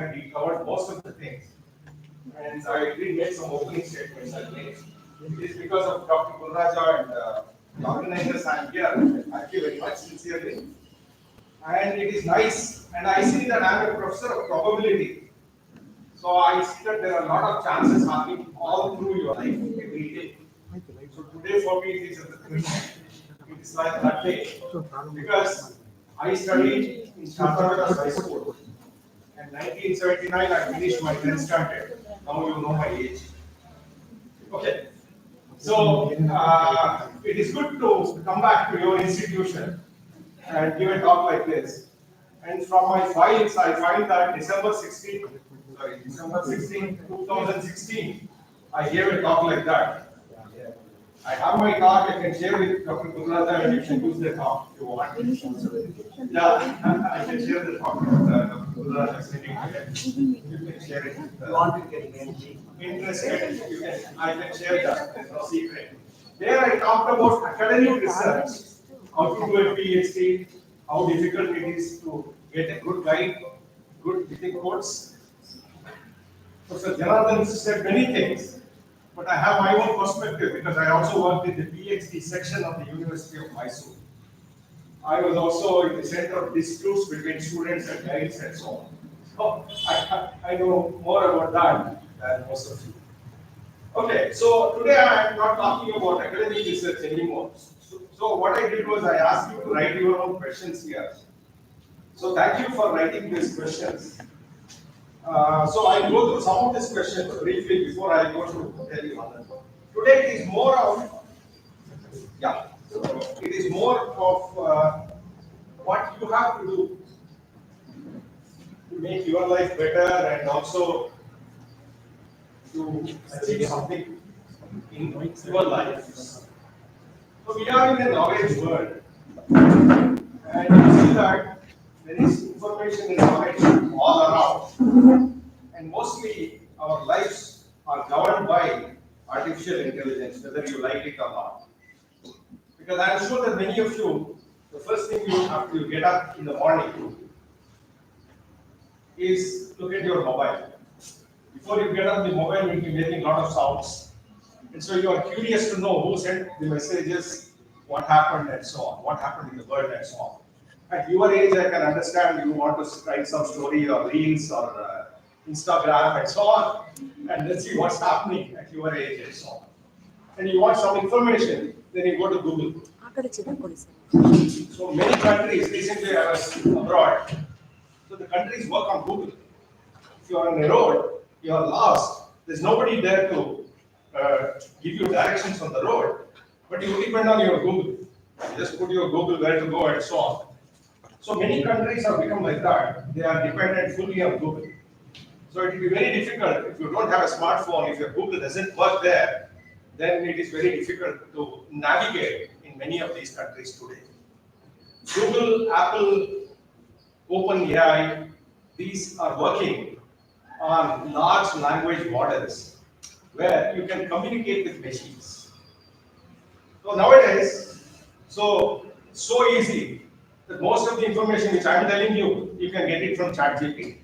and he covered most of the things. And I did make some opening statements I made. It is because of Dr. Gulraja and the organizers I am here. Thank you very much sincerely. And it is nice. And I see that I am a professor of probability. So I see that there are a lot of chances happening all through your life every day. So today for me it is like that day because I studied in Shantavedas High School. In 1979, I finished my 10th standard. Now you know my age. Okay. So it is good to come back to your institution and give a talk like this. And from my files, I find that December 16, 2016, I gave a talk like that. I have my talk, I can share with Dr. Gulraja and you can use the talk if you want. Yeah, I can share the talk with Dr. Gulraja sitting here. You can share it. You want to get interested, I can share that, there's no secret. There I talked about academic research, how to do a PhD, how difficult it is to get a good guide, good within quotes. Professor Janardhan said many things. But I have my own perspective because I also worked in the PhD section of the University of Mysore. I was also in the center of disputes between students and guides and so on. So I know more about that than most of you. Okay, so today I am not talking about academic research anymore. So what I did was I asked you to write your own questions here. So thank you for writing these questions. So I'll go through some of these questions briefly before I go to tell you on that. Today it is more of, it is more of what you have to do to make your life better and also to achieve something in your life. So we are in a knowledge world, and you see that there is information and knowledge all around, and mostly our lives are governed by artificial intelligence, whether you like it or not. Because I am sure that many of you, the first thing you have to get up in the morning is look at your mobile. Before you get up, the mobile will be making a lot of sounds. And so you are curious to know who sent the messages, what happened, and so on, what happened in the world, and so on. At your age, I can understand you want to write some story or reels or Instagram and so on, and let's see what's happening at your age and so on. And you want some information, then you go to Google. So many countries, recently I was abroad, so the countries work on Google. If you are on a road, you are lost, there's nobody there to give you directions on the road, but you depend on your Google. You just put your Google where to go and so on. So many countries have become like that. They are dependent fully on Google. So it will be very difficult if you don't have a smartphone, if your Google doesn't work there, then it is very difficult to navigate in many of these countries today. Google, Apple, OpenAI, these are working on large language models where you can communicate with machines. So nowadays, so easy that most of the information which I am telling you, you can get it from ChatGPT.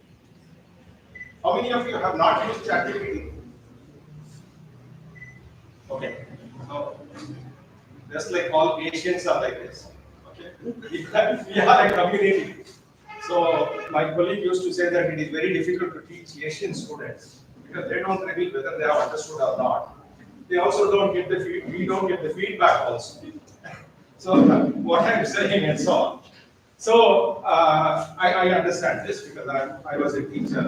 How many of you have not used ChatGPT? Okay. So just like all Asians are like this. Okay. We are a community. So my colleague used to say that it is very difficult to teach Asian students because they don't reveal whether they have understood or not. They also don't get the we don't get the feedback also. So what I'm saying and so on. So I understand this because I was a teacher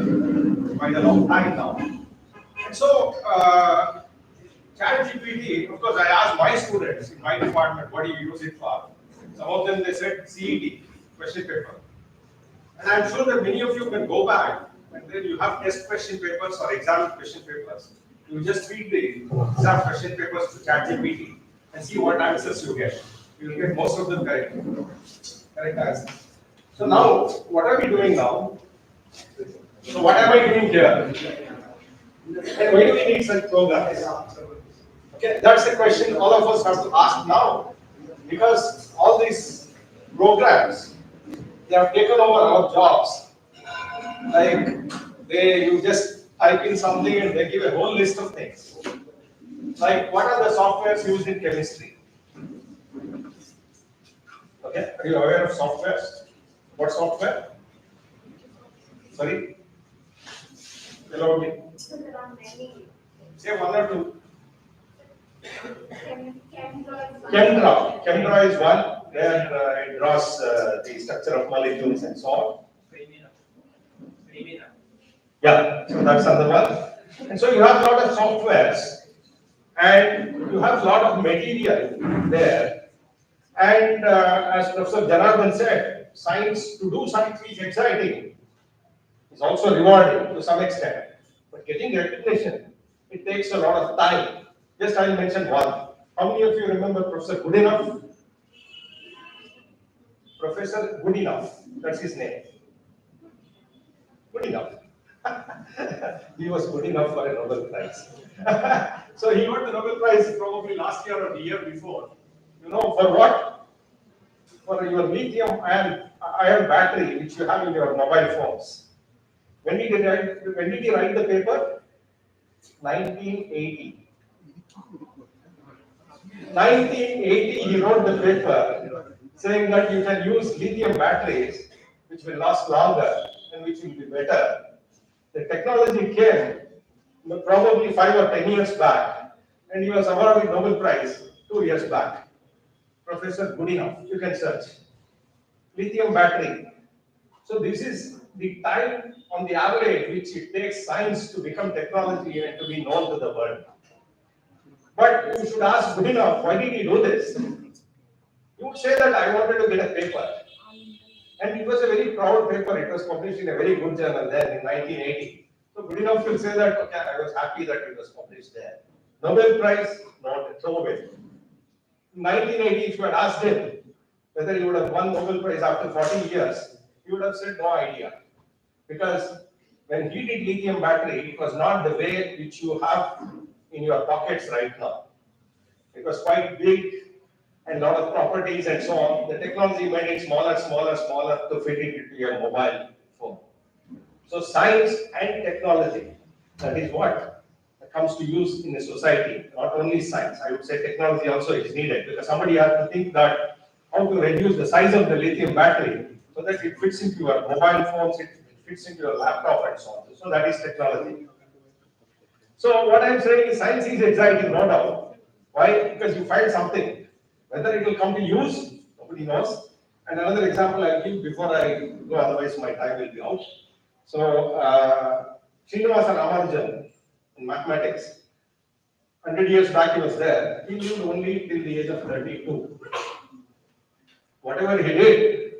quite a long time now. And so ChatGPT, of course, I asked my students in my department, what do you use it for? Some of them they said CET, question paper. And I'm sure that many of you can go back and then you have test question papers or exam question papers. You just read the exam question papers to ChatGPT and see what answers you get. You will get most of them correct. Correct answer. So now, what are we doing now? So what am I doing here? And why do we need such programs? Okay, that's the question all of us have to ask now. Because all these programs, they have taken over our jobs. Like You just type in something and they give a whole list of things. Like what are the softwares used in chemistry? Okay, are you aware of softwares? What software? Sorry? Hello, me. Say one or two. Chemdra. Chemdra is one where it draws the structure of molecules and so on. Yeah, so that's another one. And so you have a lot of softwares and you have a lot of material there. And as Professor Janardhan said, to do science is exciting. It's also rewarding to some extent. But getting recognition, it takes a lot of time. Just I'll mention one. How many of you remember Professor Goodenough? Professor Goodenough, that's his name. Goodenough. He was good enough for a Nobel Prize. So he got the Nobel Prize probably last year or the year before. You know, for what? For your lithium ion battery which you have in your mobile phones. When did he write the paper? 1980. 1980 he wrote the paper saying that you can use lithium batteries which will last longer and which will be better. The technology came probably 5 or 10 years back, and he was awarded the Nobel Prize 2 years back. Professor Goodenough, you can search. Lithium battery. So this is the time on the average which it takes science to become technology and to be known to the world. But you should ask Goodenough, why did he do this? You would say that I wanted to get a paper. And it was a very proud paper. It was published in a very good journal then in 1980. So Goodenough will say that, okay, I was happy that it was published there. Nobel Prize, not throw away. In 1980, if you had asked him whether he would have won Nobel Prize after 40 years, he would have said no idea. Because when he did lithium battery, it was not the way which you have in your pockets right now. It was quite big and a lot of properties and so on. The technology made it smaller to fit it into your mobile phone. So science and technology, that is what comes to use in a society. Not only science, I would say technology also is needed because somebody has to think that how to reduce the size of the lithium battery so that it fits into your mobile phones, it fits into your laptop and so on. So that is technology. So what I'm saying is science is exciting, no doubt. Why? Because you find something. Whether it will come to use, nobody knows. And another example I'll give before I go, otherwise my time will be out. So, Srinivasa Ramanujan in mathematics, 100 years back he was there. He lived only till the age of 32. Whatever he did,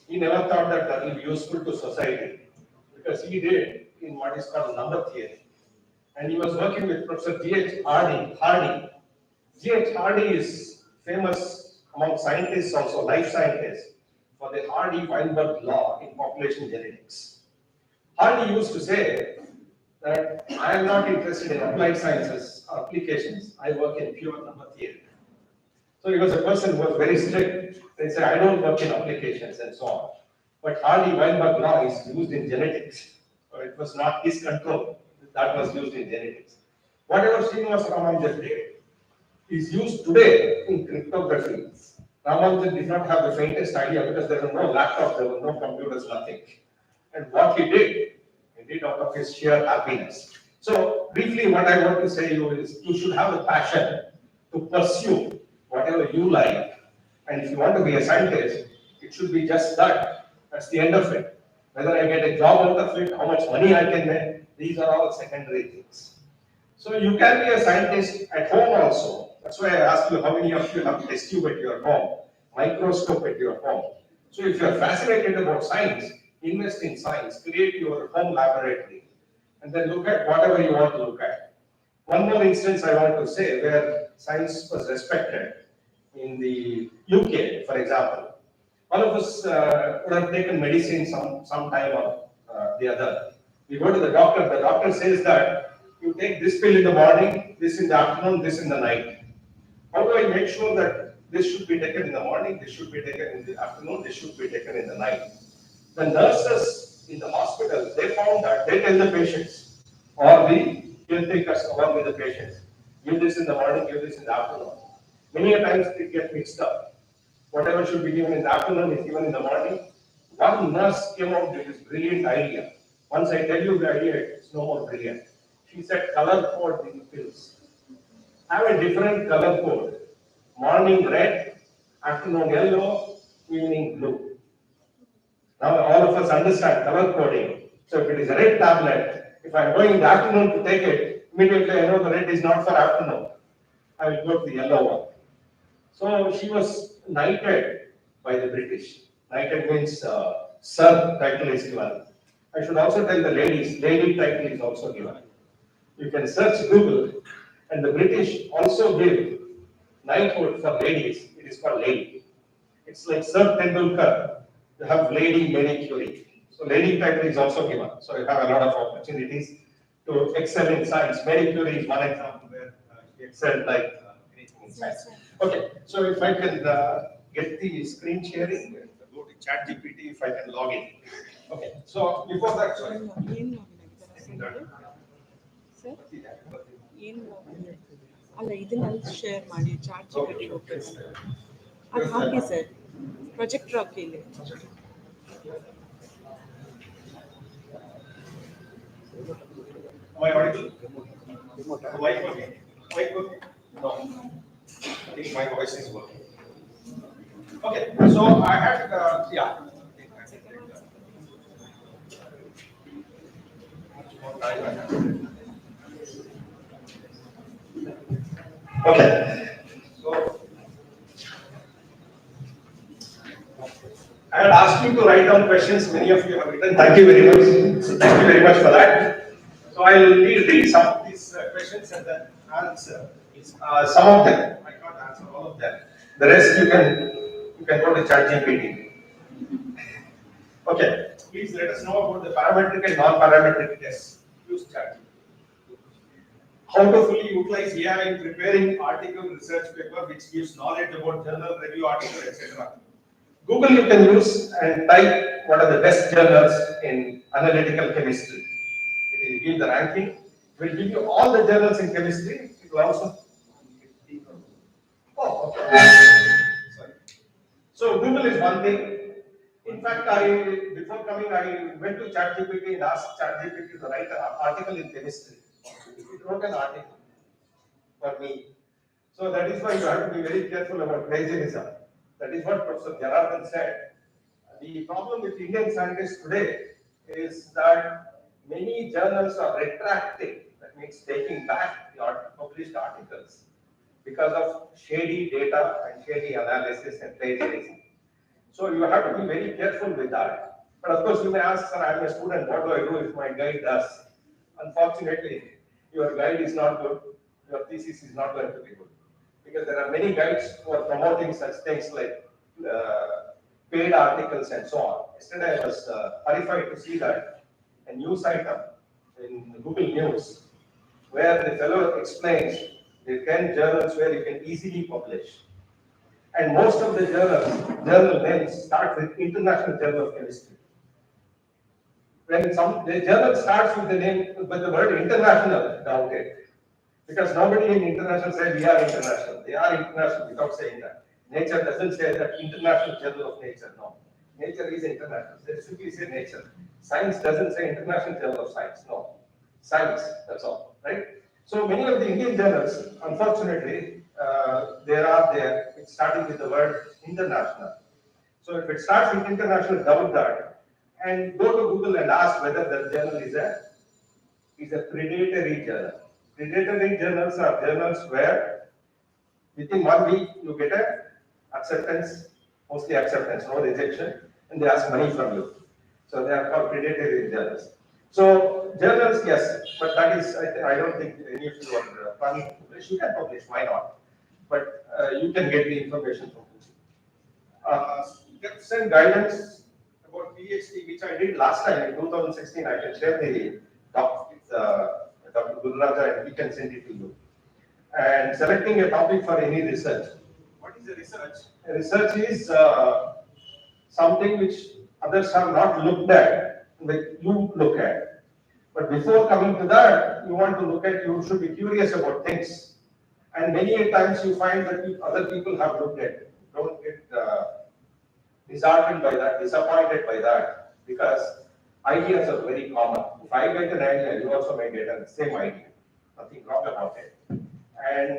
he never thought that that will be useful to society because he did in what is called number theory. And he was working with Professor G.H. Hardy. G.H. Hardy is famous among scientists, also life scientists, for the Hardy-Weinberg law in population genetics. Hardy used to say that I am not interested in applied sciences or applications, I work in pure number theory. So he was a person who was very strict. They said, I don't work in applications and so on. But Hardy-Weinberg law is used in genetics. So it was not his control, that was used in genetics. Whatever Srinivasa Ramanujan did is used today in cryptography. Ramanujan did not have the faintest idea because there were no laptops, there were no computers, nothing. And what he did out of his sheer happiness. So briefly what I want to say to you is you should have the passion to pursue whatever you like. And if you want to be a scientist, it should be just that. That's the end of it. Whether I get a job out of it, how much money I can make, these are all secondary things. So you can be a scientist at home also. That's why I asked you how many of you have test tube at your home, microscope at your home. So if you are fascinated about science, invest in science, create your home laboratory, and then look at whatever you want to look at. One more instance I want to say where science was respected in the UK, for example. All of us would have taken medicine some time or the other. We go to the doctor says that you take this pill in the morning, this in the afternoon, this in the night. How do I make sure that this should be taken in the morning, this should be taken in the afternoon, this should be taken in the night? The nurses in the hospital, they found that they tell the patients or the caretakers along with the patients, give this in the morning, give this in the afternoon. Many a times it gets mixed up. Whatever should be given in the afternoon is given in the morning. One nurse came out with this brilliant idea. Once I tell you the idea, it's no more brilliant. She said, color code the pills. Have a different color code. Morning red, afternoon yellow, evening blue. Now all of us understand color coding. So if it is a red tablet, if I'm going in the afternoon to take it, immediately I know the red is not for afternoon. I will go to the yellow one. So she was knighted by the British. Knighted means Sir title is given. I should also tell the ladies, lady title is also given. You can search Google, and the British also give knighthood for ladies. It is called lady. It's like Sir Tendulkar. You have Lady Marie Curie. So lady title is also given. So you have a lot of opportunities to excel in science. Marie Curie is one example where she excelled like anything in science. Okay, so if I can get the screen sharing, go to ChatGPT if I can log in. Okay, so before that, sorry. Sir ಏನು ಅಲ್ಲ ಇದನ್ನೆಲ್ಲ share ಮಾಡಿ chat GPT ಅದು ಹಾಕಿ sir projector ಹಾಕಿ ಇಲ್ಲಿ Am I audible? Mic working? Mic working? No. I think my voice is working. Okay, so I had, yeah. Okay. So I had asked you to write down questions. Many of you have written. Thank you very much. So thank you very much for that. So I will read some of these questions and then answer some of them. I can't answer all of them. The rest you can go to ChatGPT. Okay. Please let us know about the parametric and non-parametric tests. Use ChatGPT. How to fully utilize AI in preparing article, research paper, which gives knowledge about journal, review article, etc. Google you can use and type what are the best journals in analytical chemistry. It will give the ranking. It will give you all the journals in chemistry. It will also. Oh, okay. Sorry. So Google is one thing. In fact, before coming, I went to ChatGPT and asked ChatGPT to write an article in chemistry. It wrote an article for me. So that is why you have to be very careful about plagiarism. That is what Professor Janardhan said. The problem with Indian scientists today is that many journals are retracting. That means taking back the published articles because of shady data and shady analysis and plagiarism. So you have to be very careful with that. But of course, you may ask, sir, I'm a student, what do I do if my guide does? Unfortunately, your guide is not good, your thesis is not going to be good. Because there are many guides who are promoting such things like paid articles and so on. Yesterday, I was horrified to see that a news item in Google News, where the fellow explains the 10 journals where you can easily publish. And most of the journal names start with International Journal of Chemistry. When the journal starts with the name, with the word international, doubt it. Because nobody in international says we are international. They are international without saying that. Nature doesn't say that International Journal of Nature, no. Nature is international. They simply say nature. Science doesn't say International Journal of Science, no. Science, that's all, right? So many of the Indian journals, unfortunately, it's starting with the word international. So if it starts with international, doubt that. And go to Google and ask whether the journal is a predatory journal. Predatory journals are journals where within 1 week you get a acceptance, mostly acceptance, no rejection, and they ask money from you. So they are called predatory journals. So journals, yes, but that is, I don't think any of you are planning to publish. You can publish, why not? But you can get the information from Google. Tips and guidance about PhD, which I did last time in 2016. I can share the doc with Dr. Gururaja and he can send it to you. And selecting a topic for any research. What is a research? A research is something which others have not looked at. that you look at. But before coming to that, you want to look at, you should be curious about things. And many times you find that other people have looked at it. Don't get disheartened by that, disappointed by that, because ideas are very common. If I get an idea, you also may get the same idea. Nothing wrong about it. And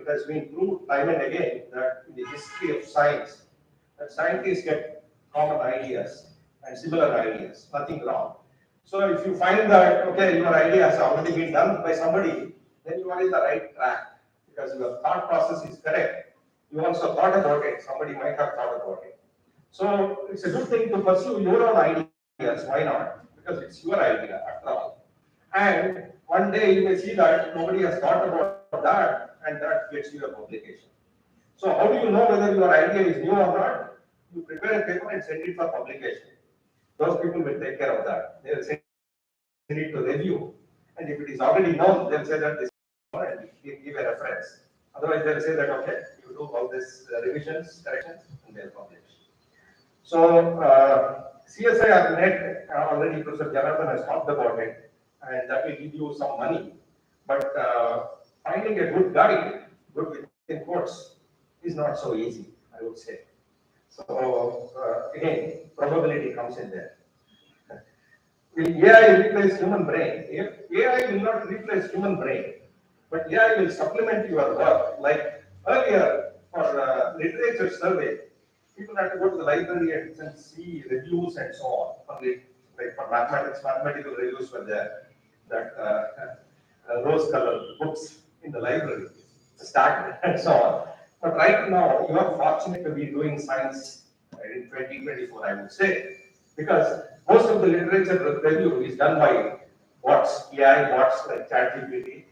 it has been proved time and again that in the history of science, that scientists get common ideas and similar ideas, nothing wrong. So if you find that, okay, your idea has already been done by somebody, then you are in the right track because your thought process is correct. You also thought about it, somebody might have thought about it. So it's a good thing to pursue your own ideas, why not? Because it's your idea after all. And one day you may see that nobody has thought about that and that gets you a publication. So how do you know whether your idea is new or not? You prepare a paper and send it for publication. Those people will take care of that. They will send it to review. And if it is already known, they'll say that this is known and give a reference. Otherwise, they'll say that, okay, you do all these revisions, corrections, and they'll publish. So, CSI Net, already Professor Jonathan has talked about it, and that will give you some money. But finding a good guide, good within quotes, is not so easy, I would say. So, again, probability comes in there. Will AI replace human brain? AI will not replace human brain, but AI will supplement your work. Like earlier, for literature survey, people had to go to the library and see reviews and so on. Like for mathematics, mathematical reviews were there. That rose-colored books in the library, stacked and so on. But right now, you are fortunate to be doing science in 2024, I would say, because most of the literature review is done by bots, AI bots like ChatGPT,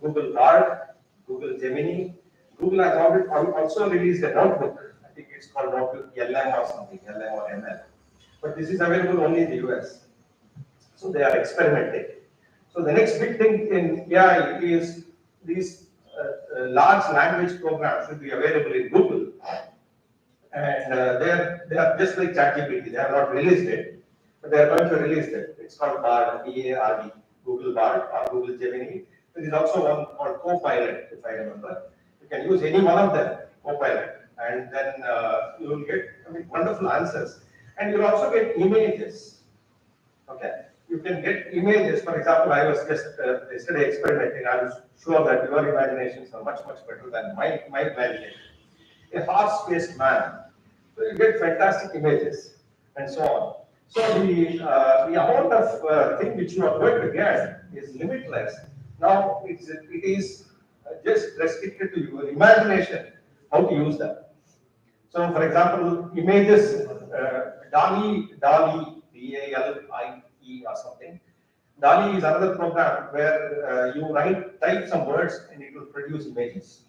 Google Bard, Google Gemini. Google has also released a notebook. I think it's called notebook LM or something, LM or ML. But this is available only in the US. So they are experimenting. So the next big thing in AI is these large language programs should be available in Google. And they are just like ChatGPT. They have not released it, but they are going to release it. It's called Bard, BARD, Google Bard or Google Gemini. There is also one called Copilot, if I remember. You can use any one of them, Copilot, and then you will get wonderful answers. And you'll also get images. Okay, you can get images. For example, I was just yesterday experimenting. I was sure that your imaginations are much better than my imagination. A horse-faced man. So you get fantastic images and so on. So the amount of thing which you are going to get is limitless. Now it is just restricted to your imagination how to use them. So, for example, images, DALI, DALIE or something. DALI is another program where you type some words and it will produce images.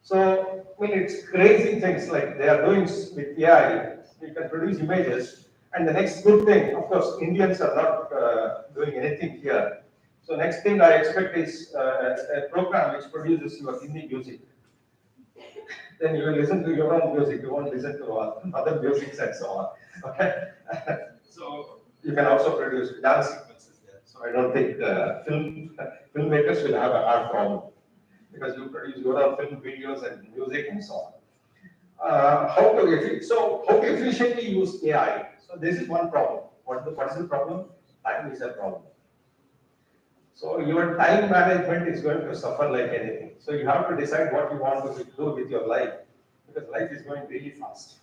So, I mean, it's crazy things like they are doing with AI. You can produce images. And the next good thing, of course, Indians are not doing anything here. So, next thing I expect is a program which produces your Hindi music. Then you will listen to your own music. You won't listen to other musics and so on. Okay. So you can also produce dance sequences there. So I don't think filmmakers will have a hard problem because you produce your own film videos and music and so on. How to efficiently use AI? So this is one problem. What is the problem? Time is a problem. So your time management is going to suffer like anything. So you have to decide what you want to do with your life, because life is going really fast.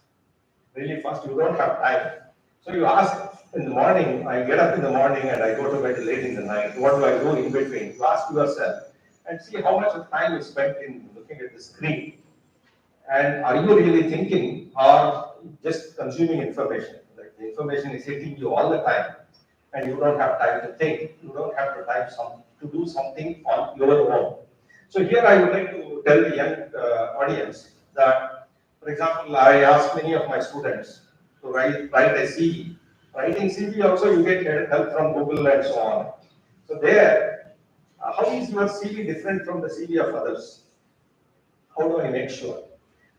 Really fast, you don't have time. So you ask in the morning, I get up in the morning and I go to bed late in the night. What do I do in between? You ask yourself and see how much of time you spent in looking at the screen. And are you really thinking or just consuming information? Like the information is hitting you all the time, and you don't have time to think. You don't have the time to do something on your own. So here I would like to tell the young audience that, for example, I ask many of my students to write a CV. Writing CV also you get help from Google and so on. So there, how is your CV different from the CV of others? How do I make sure?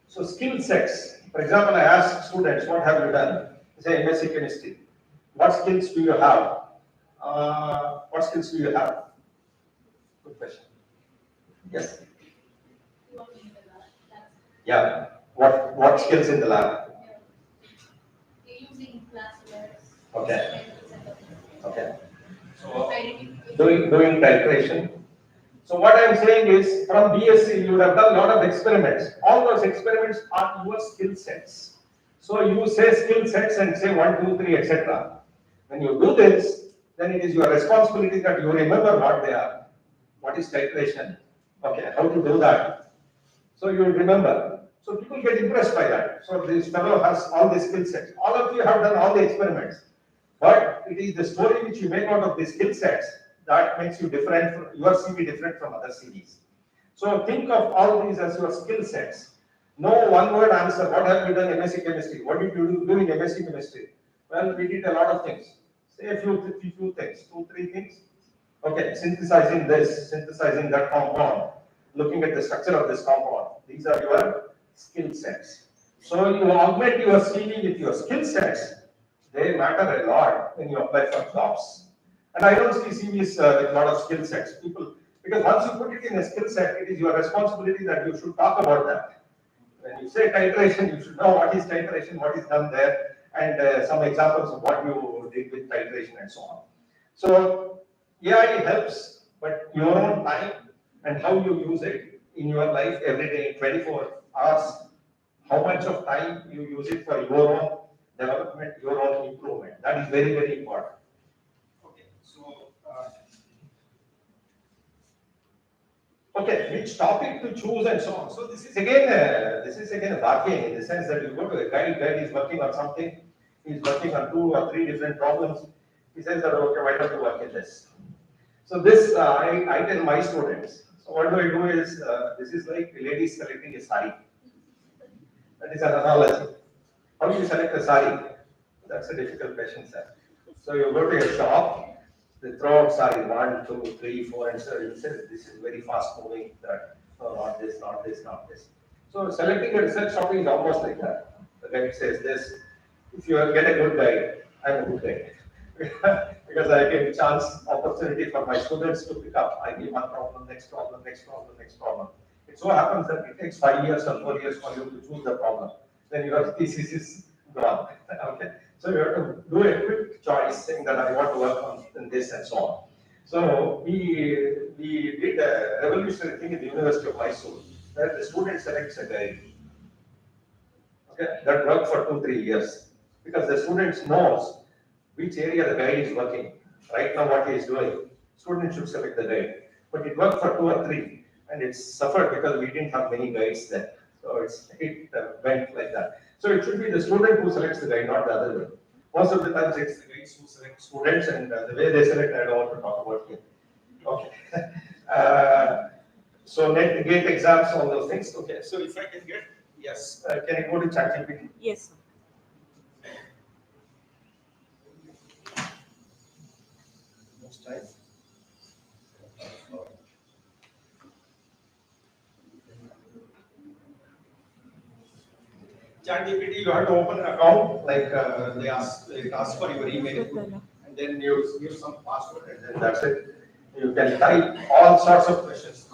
So skill sets. For example, I ask students, what have you done? They say MSc Chemistry. What skills do you have? What skills do you have? Good question. Yes. Yeah. What skills in the lab? Using classworks. Okay. Okay. So Doing doing titration. So what I'm saying is, from BSc, you would have done a lot of experiments. All those experiments are your skill sets. So you say skill sets and say 1, 2, 3, etc. When you do this, then it is your responsibility that you remember what they are. What is titration? Okay, how to do that? So you will remember. So people get impressed by that. So this fellow has all the skill sets. All of you have done all the experiments. But it is the story which you make out of the skill sets that makes you different, your CV different from other CVs. So think of all these as your skill sets. No one word answer. What have you done in MSc chemistry? What did you do in MSc chemistry? Well, we did a lot of things. Say a few things, 2, 3 things. Okay, synthesizing this, synthesizing that compound, looking at the structure of this compound. These are your skill sets. So you augment your CV with your skill sets. They matter a lot when you apply for jobs. And I don't see CVs with a lot of skill sets. People, because once you put it in a skill set, it is your responsibility that you should talk about that. When you say titration, you should know what is titration, what is done there, and some examples of what you did with titration and so on. So AI helps, but your own time and how you use it in your life every day, 24 hours, how much of time you use it for your own development, your own improvement. That is very, very important. Okay, so okay, which topic to choose and so on. So this is again a bargain in the sense that you go to a guide is working on something, he's working on 2 or 3 different problems. He says that okay, why don't you work in this? So this I tell my students. So what do I do is this is like ladies selecting a sari. That is an analogy. How do you select a sari? That's a difficult question, sir. So you go to a shop, they throw out sari 1, 2, 3, 4, and so it says this is very fast moving. That no, not this, not this, not this. So selecting a research shopping is almost like that. The guide says this. If you get a good guide, I'm a good guide. Because I give chance, opportunity for my students to pick up. I give one problem, next problem, next problem, next problem. It so happens that it takes 5 years or 4 years for you to choose the problem. Then your thesis is gone. Okay, so you have to do a quick choice, saying that I want to work on this and so on. So we did a revolutionary thing at the University of Mysore, where the student selects a guide. Okay, that worked for 2-3 years because the students knows which area the guide is working. Right now, what he is doing, students should select the guide. But it worked for 2 or 3, and it suffered because we didn't have many guides then. So it went like that. So it should be the student who selects the guide, not the other way. Most of the times it's the guides who select students, and the way they select, I don't want to talk about here. Okay. So net gate exams, all those things. Okay. So if I can get, yes, can I go to ChatGPT? Yes. Next time. ChatGPT, you have to open an account, like they ask for your email, and then you give some password, and then that's it. You can type all sorts of questions.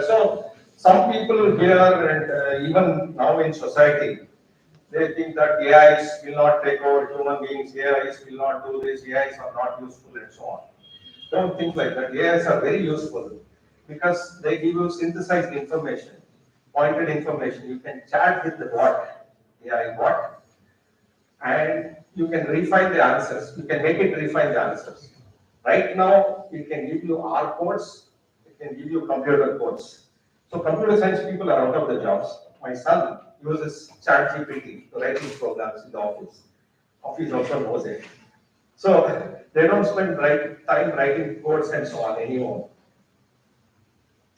So some people here and even now in society, they think that AIs will not take over human beings, AIs will not do this, AIs are not useful, and so on. Don't think like that. AIs are very useful because they give you synthesized information, pointed information. You can chat with the bot, AI bot, and you can refine the answers. You can make it refine the answers. Right now, it can give you R codes, it can give you computer codes. So computer science people are out of the jobs. My son uses ChatGPT to write his programs in the office. Office also knows it. So they don't spend time writing codes and so on anymore.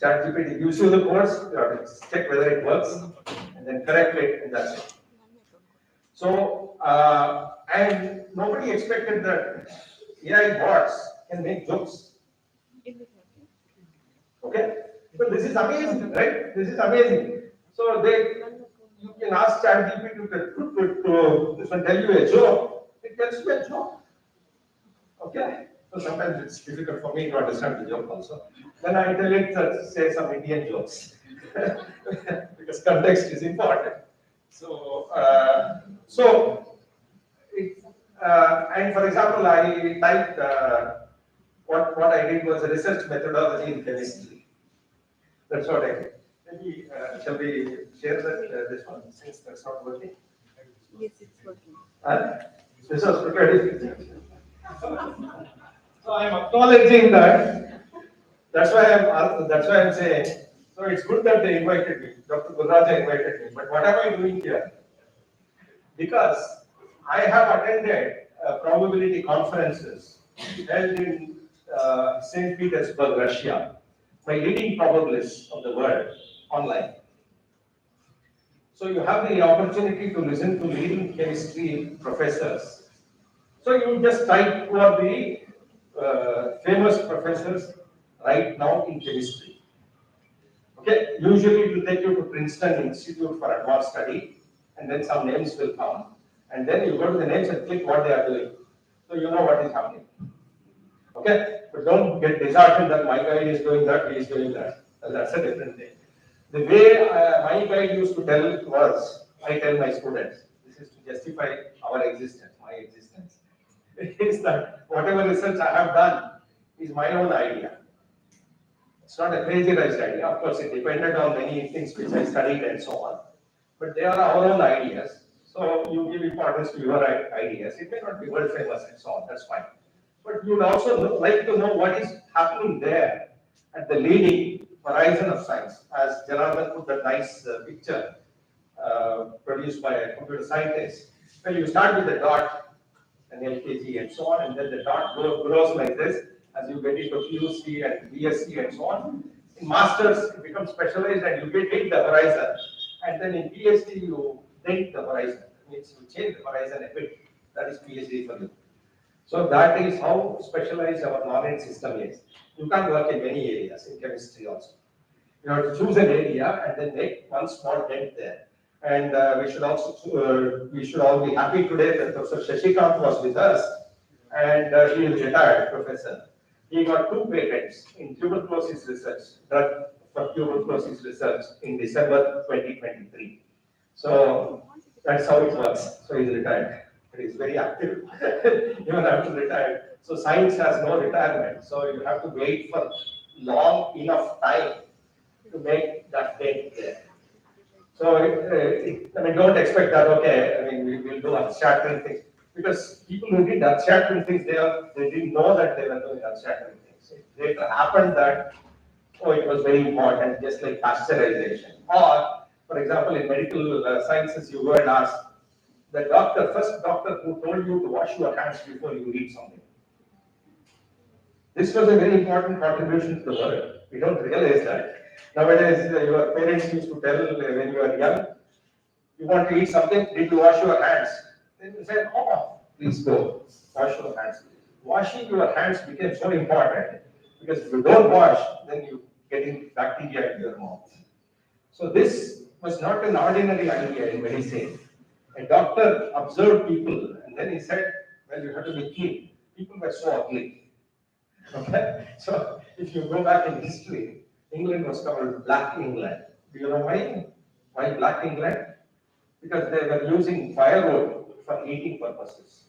ChatGPT gives you the codes, you have to check whether it works, and then correct it, and that's it. So, and nobody expected that AI bots can make jokes. Okay? So this is amazing, right? This is amazing. So you can ask ChatGPT to tell you a joke, it tells me a joke. Okay? So sometimes it's difficult for me to understand the joke also. Then I tell it say some Indian jokes. Because context is important. So it, and for example, I typed what I did was a research methodology in chemistry. That's what I did. Maybe shall we share that this one since that's not working? Yes, it's working. This was prepared. So I'm acknowledging that. That's why I'm saying. So it's good that they invited me. Dr. Gulraja invited me. But what am I doing here? Because I have attended probability conferences held in St. Petersburg, Russia, by leading probabilists of the world online. So you have the opportunity to listen to leading chemistry professors. So you just type who are the famous professors right now in chemistry. Okay, usually it will take you to Princeton Institute for Advanced Study, and then some names will come, and then you go to the names and click what they are doing. So you know what is happening. Okay, but don't get disheartened that my guide is doing that, he is doing that. That's a different thing. The way my guide used to tell was, I tell my students, this is to justify our existence, my existence, is that whatever research I have done is my own idea. It's not a crazy-rized idea. Of course, it depended on many things which I studied and so on. But they are our own ideas. So you give importance to your ideas. It may not be world famous and so on. That's fine. But you would also like to know what is happening there at the leading horizon of science. As Janardhan put that nice picture produced by a computer scientist. Well, you start with the dot and LKG and so on, and then the dot grows like this as you get into PUC and BSc and so on. In masters, you become specialized and you get the horizon. And then in PhD, you dent the horizon. It means you change the horizon a bit. That is PhD for you. So that is how specialized our knowledge system is. You can't work in many areas, in chemistry also. You have to choose an area and then make one small dent there. And we should all be happy today that Professor Shashikant was with us, and he is retired professor. He got 2 patents in tuberculosis research, drug for tuberculosis research in December 2023. So that's how it works. So he's retired. He is very active, even after retired. So science has no retirement. So you have to wait for long enough time to make that dent there. So, I mean, don't expect that, okay, I mean, we will do abstracting things. Because people who did abstracting things, they didn't know that they were doing abstracting things. It later happened that, oh, it was very important, just like pasteurization. Or, for example, in medical sciences, you go and ask the first doctor who told you to wash your hands before you eat something. This was a very important contribution to the world. We don't realize that. Nowadays, your parents used to tell when you were young, you want to eat something, did you wash your hands? Then you said, oh, please go, wash your hands. Washing your hands became so important because if you don't wash, then you get in bacteria in your mouth. So this was not an ordinary idea in medicine. A doctor observed people and then he said, well, you have to be clean. People were so ugly. Okay? So if you go back in history, England was called Black England. Do you know why? Why Black England? Because they were using firewood for eating purposes.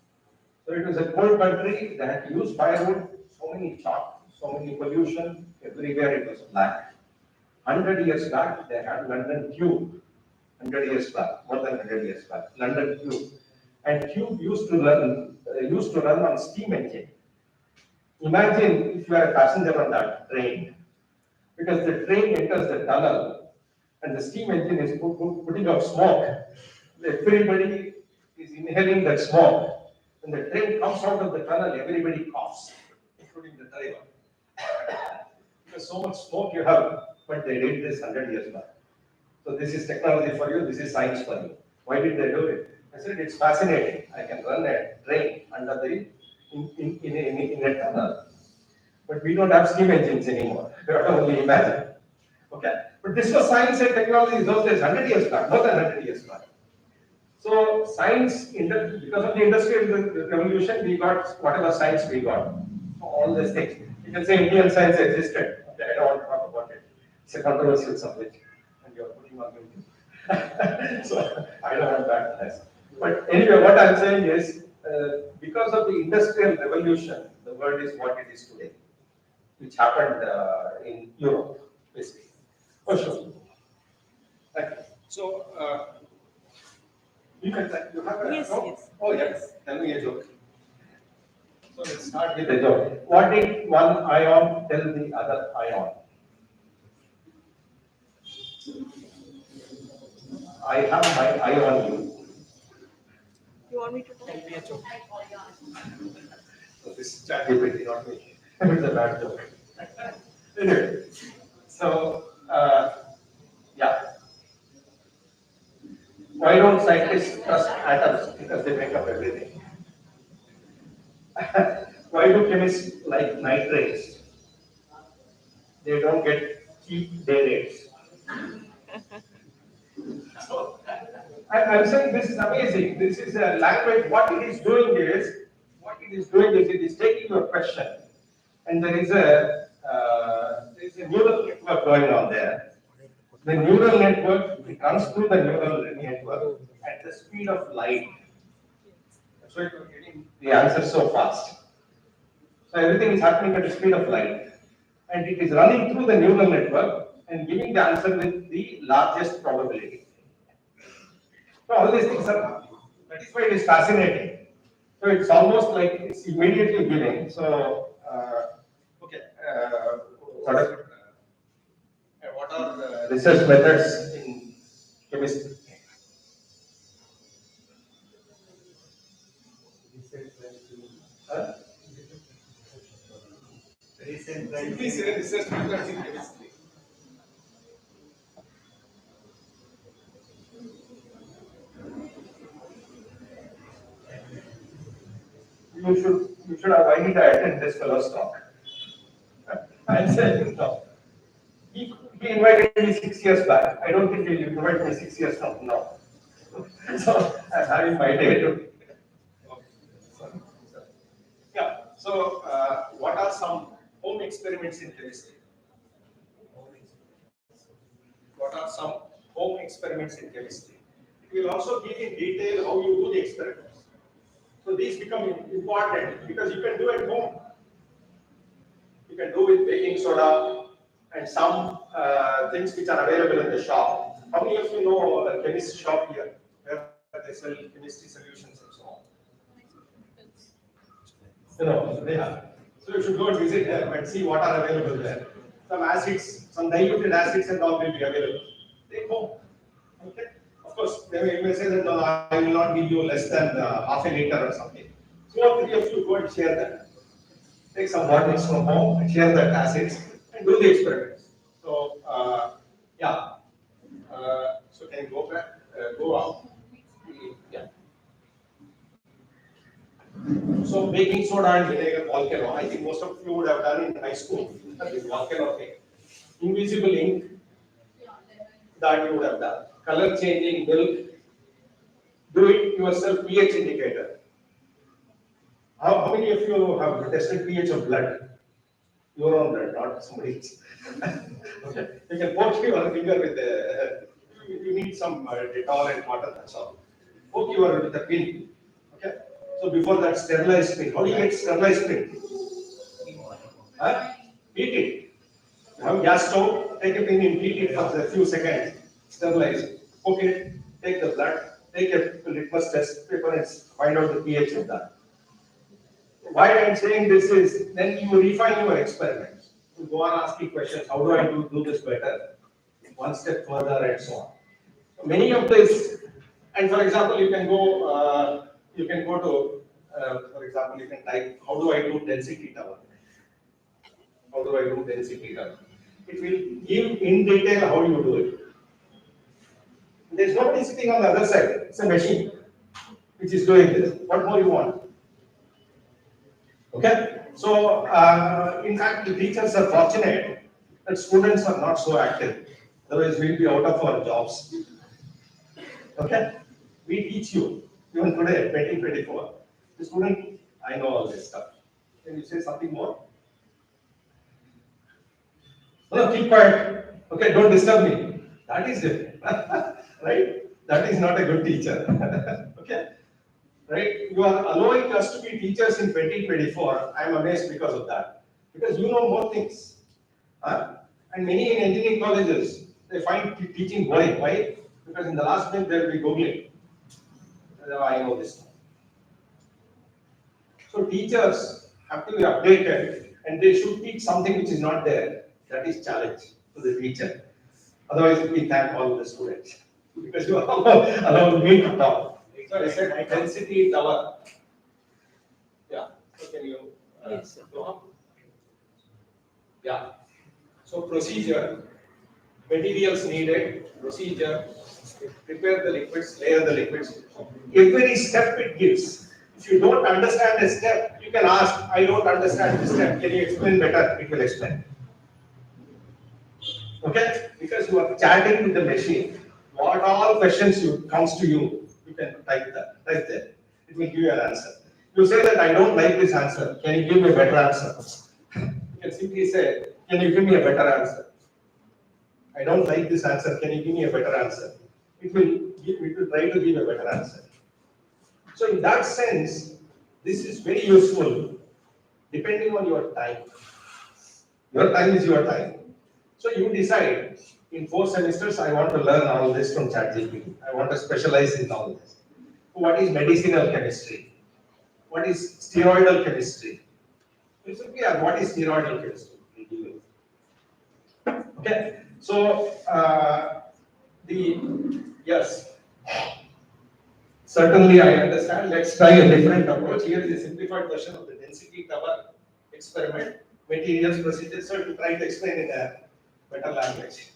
So it was a cold country, they had to use firewood, so many chalk, so many pollution, everywhere it was black. 100 years back, they had London Tube. 100 years back, more than 100 years back, London Tube. And Tube used to run on steam engine. Imagine if you are a passenger on that train, because the train enters the tunnel and the steam engine is putting out smoke. Everybody is inhaling that smoke. When the train comes out of the tunnel, everybody coughs, including the driver. Because so much smoke you have, but they did this 100 years back. So this is technology for you, this is science for you. Why did they do it? I said it's fascinating. I can run a train under the in a tunnel. But we don't have steam engines anymore. You have to only imagine. Okay? But this was science and technology in those days, 100 years back, more than 100 years back. So science, because of the industrial revolution, we got whatever science we got. So all these things. You can say Indian science existed. Okay, I don't want to talk about it. It's a controversial subject, and you're putting on me. So I don't want that. But anyway, what I'm saying is, because of the industrial revolution, the world is what it is today, which happened in Europe, basically. For sure. Right. So. You have a Yes, joke? yes. Oh, yes. Tell me a joke. So let's start with a joke. What did one ion tell the other ion? I have my eye on you. You want me to tell? Tell me a joke. So this is ChatGPT, not me. It's a bad joke. Anyway, so yeah. Why don't scientists trust atoms? Because they make up everything. Why do chemists like nitrates? They don't get cheap day rates. So, I'm saying this is amazing. This is a language. What it is doing is, it is taking your question, and there is a neural network going on there. The neural network, it runs through the neural network at the speed of light. That's why you're getting the answer so fast. So everything is happening at the speed of light, and it is running through the neural network and giving the answer with the largest probability. So all these things are, that is why it is fascinating. So it's almost like it's immediately giving. So, okay, what are the research methods in chemistry? Huh? Simply say research methods in chemistry. You should have, I need to attend this fellow's talk. I'm saying no. He invited me 6 years back. I don't think he'll invite me 6 years from now. So I'm having my day to. Yeah. So what are some home experiments in chemistry? What are some home experiments in chemistry? It will also give in detail how you do the experiments. So these become important because you can do at home. You can do with baking soda and some things which are available in the shop. How many of you know the chemist shop here, where they sell chemistry solutions and so on? You know, they have. So you should go and visit them and see what are available there. Some acids, some diluted acids and all will be available. Take home. Okay. Of course, you may say that no, I will not give you less than half a liter or something. So three of you go and share that. Take some bottles from home and share that acids and do the experiments. So yeah. So can you go back? Go out. Yeah. So baking soda and vinegar volcano. I think most of you would have done in high school. This volcano thing. Invisible ink that you would have done. Color changing milk. Do it yourself. pH indicator. How many of you have tested pH of blood? Your own blood, not somebody's. Okay. You can poke your finger with a. You need some Dettol and water. That's all. Poke your with a pin. Okay. So before that, sterilized pin. How do you get sterilized pin? Huh? Heat it. You have gas stove. Take a pin and heat it for a few seconds. Sterilize. Poke it. Take the blood. Take a litmus test paper and find out the pH of that. Why I'm saying this is, then you refine your experiments. You go on asking questions, how do I do this better? One step further and so on. So many of this, and for example, you can go to, for example, you can type, how do I do density tower? How do I do density tower? It will give in detail how you do it. There's nobody sitting on the other side. It's a machine which is doing this. What more you want? Okay, so in fact, the teachers are fortunate that students are not so active. Otherwise, we'll be out of our jobs. Okay, we teach you, even today, 2024. The student, I know all this stuff. Can you say something more? No, keep quiet. Okay, don't disturb me. That is it. Right? That is not a good teacher. Okay? Right? You are allowing us to be teachers in 2024. I am amazed because of that. Because you know more things. Huh? And many in engineering colleges, they find teaching boring. Why? Because in the last minute they'll be Googling. I know this. So teachers have to be updated and they should teach something which is not there. That is challenge to the teacher. Otherwise, we thank all the students because you allow me to talk. So I said density tower. Yeah. So can you Yes, sir. go on? Yeah. So procedure, materials needed, procedure, prepare the liquids, layer the liquids. Every step it gives. If you don't understand a step, you can ask, I don't understand this step, can you explain better? It will explain. Okay? Because you are chatting with the machine. What all questions comes to you, you can type that, type there. It will give you an answer. You say that I don't like this answer, can you give me a better answer? You can simply say, can you give me a better answer? I don't like this answer, can you give me a better answer? It will try to give a better answer. So in that sense, this is very useful depending on your time. Your time is your time. So you decide, in 4 semesters, I want to learn all this from ChatGPT. I want to specialize in all this. What is medicinal chemistry? What is steroidal chemistry? You simply ask, what is steroidal chemistry? Okay, so yes, certainly I understand. Let's try a different approach. Here is a simplified version of the density tower experiment, materials, procedures, so to try to explain in a better language.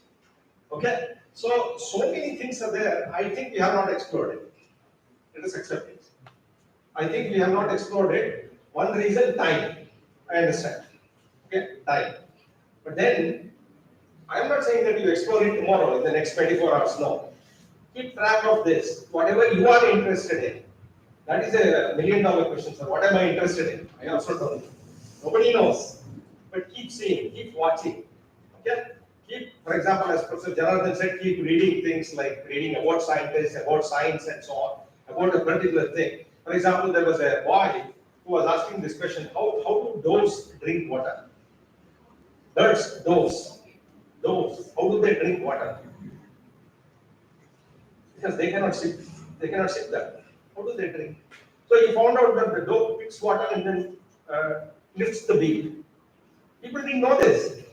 Okay, so many things are there. I think we have not explored it. Let us accept it. I think we have not explored it. One reason, time. I understand. Okay, time. But then, I am not saying that you explore it tomorrow in the next 24 hours. No. Keep track of this. Whatever you are interested in. That is a $1,000,000 question, sir. What am I interested in? I also don't know. Nobody knows. But keep seeing, keep watching. Okay? Keep, for example, as Professor Janardhan said, keep reading things like reading about scientists, about science and so on, about a particular thing. For example, there was a boy who was asking this question, how do doves drink water? Birds, doves, how do they drink water? Because they cannot sip that. How do they drink? So he found out that the dove picks water and then lifts the beak. People didn't know this.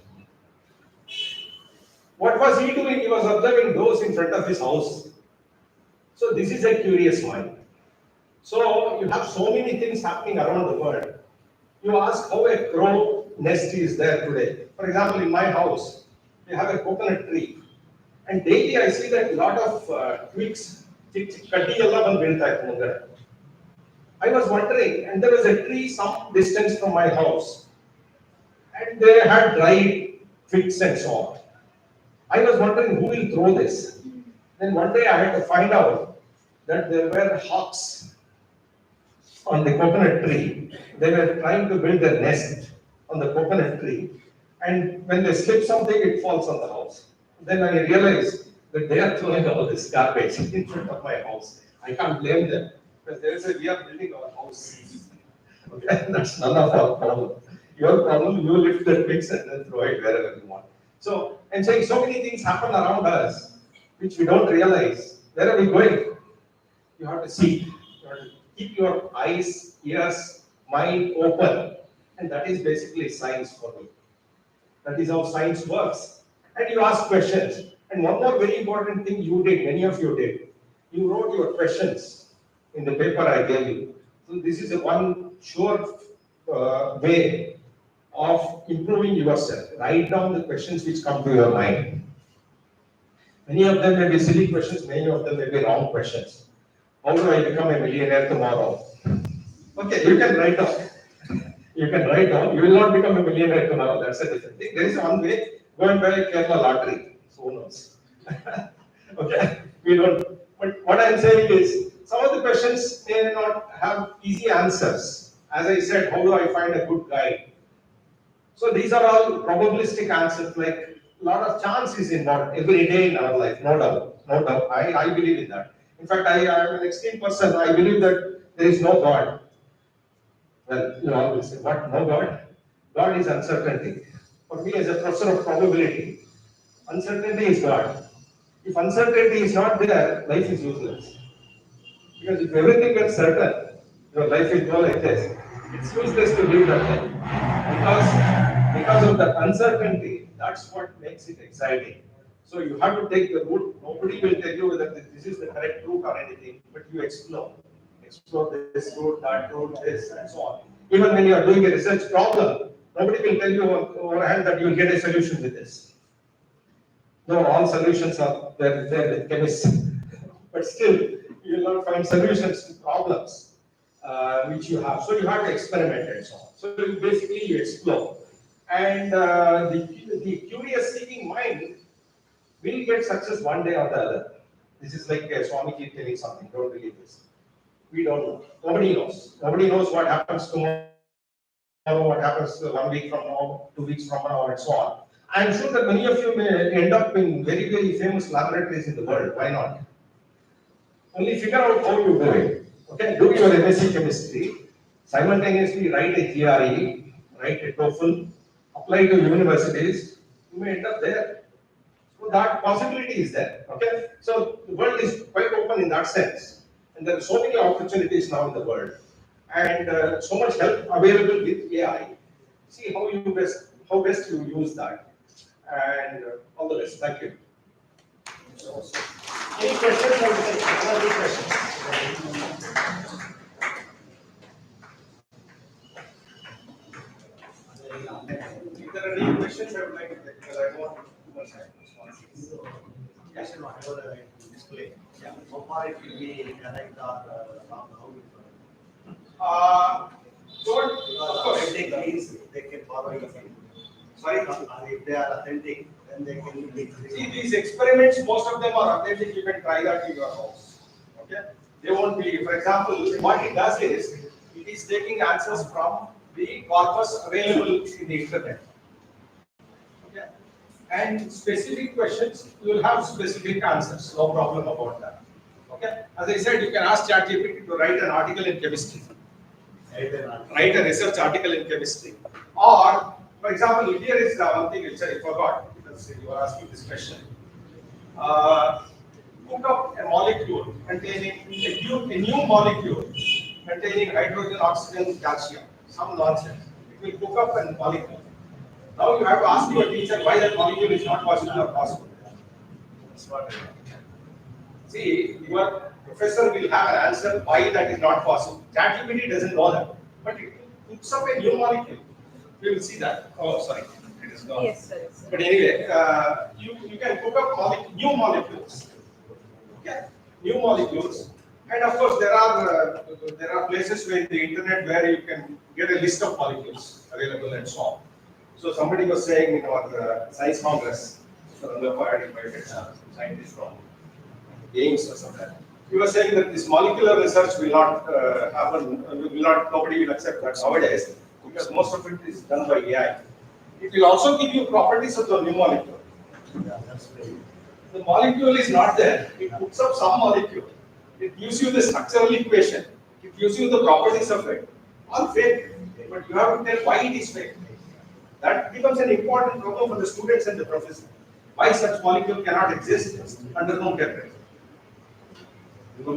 What was he doing? He was observing doves in front of his house. So this is a curious mind. So you have so many things happening around the world. You ask how a crow nest is there today. For example, in my house, we have a coconut tree. And daily I see that a lot of twigs, kaddi ella bandu beelta ಇದೆ ಮುಂದೆ. I was wondering, and there was a tree some distance from my house, and they had dried twigs and so on. I was wondering who will throw this. Then one day I had to find out that there were hawks on the coconut tree. They were trying to build a nest on the coconut tree, and when they slip something, it falls on the house. Then I realized that they are throwing all this garbage in front of my house. I can't blame them because we are building our house. Okay, that's none of our problem. Your problem, you lift the twigs and then throw it wherever you want. So I'm saying so many things happen around us which we don't realize. Where are we going? You have to see. You have to keep your eyes, ears, mind open. And that is basically science for me. That is how science works. And you ask questions. And one more very important thing you did, many of you did. You wrote your questions in the paper I gave you. So this is a one sure way of improving yourself. Write down the questions which come to your mind. Many of them may be silly questions, many of them may be wrong questions. How do I become a millionaire tomorrow? Okay, you can write down. You can write down. You will not become a millionaire tomorrow. That's a different thing. There is one way. Go and buy a Kerala lottery. So who knows? Okay, we don't. But what I'm saying is, some of the questions may not have easy answers. As I said, how do I find a good guide? So these are all probabilistic answers, like a lot of chance is involved every day in our life, no doubt. No doubt. I believe in that. In fact, I am an extreme person. I believe that there is no God. Well, you always say, what? No God? God is uncertainty. For me, as a professor of probability, uncertainty is God. If uncertainty is not there, life is useless. Because if everything is certain, your life will go like this. It's useless to live that life. Because of the uncertainty, that's what makes it exciting. So you have to take the route. Nobody will tell you whether this is the correct route or anything, but you explore. Explore this route, that route, this, and so on. Even when you are doing a research problem, nobody will tell you overhand that you will get a solution with this. No, all solutions are there with chemists. But still, you will not find solutions to problems which you have. So you have to experiment and so on. So basically, you explore. And the curious seeking mind will get success one day or the other. This is like Swami keep telling something, don't believe this. We don't know. Nobody knows. Nobody knows what happens tomorrow, what happens 1 week from now, 2 weeks from now, and so on. I'm sure that many of you may end up in very, very famous laboratories in the world. Why not? Only figure out how you do it. Okay, do your MSc chemistry, simultaneously write a GRE, write a TOEFL, apply to universities, you may end up there. So that possibility is there. Okay, so the world is quite open in that sense, and there are so many opportunities now in the world, and so much help available with AI. See how best you use that, and all the best. Thank you. Any questions? Any questions? If there are any questions, I would like to take because I don't want too much time. Yes, no, I will display. Yeah, so far it will be correct or wrong, how it Don't, because of course. authentic means they can follow it. Sorry? And if they are authentic, then they can be. See, these experiments, most of them are authentic. You can try that in your house. Okay? They won't be, for example, what it does is, it is taking answers from the corpus available in the internet. Okay? And specific questions, you will have specific answers. No problem about that. Okay? As I said, you can ask ChatGPT to write an article in chemistry. Write a research article in chemistry. Or, for example, here is one thing which I forgot because you are asking this question. Cook up a molecule containing a new molecule containing hydrogen, oxygen, calcium. Some nonsense. It will cook up a molecule. Now you have to ask your teacher why that molecule is not possible or possible. That's what. See, your professor will have an answer why that is not possible. ChatGPT doesn't know that, but it cooks up a new molecule. We will see that. Oh, sorry, it is gone. Yes, sir. Yes, sir. But anyway, you can cook up new molecules. Okay, new molecules, and of course there are places where the internet where you can get a list of molecules available and so on. So somebody was saying in our science congress, scientist from Ames or something. He was saying that this molecular research will not happen, nobody will accept that nowadays because most of it is done by AI. It will also give you properties of the new molecule. Yeah, that's very. The molecule is not there. It puts up some molecule. It gives you the structural equation. It gives you the properties of it. All fake. But you have to tell why it is fake. That becomes an important problem for the students and the professor. Why such molecule cannot exist under room temperature. Human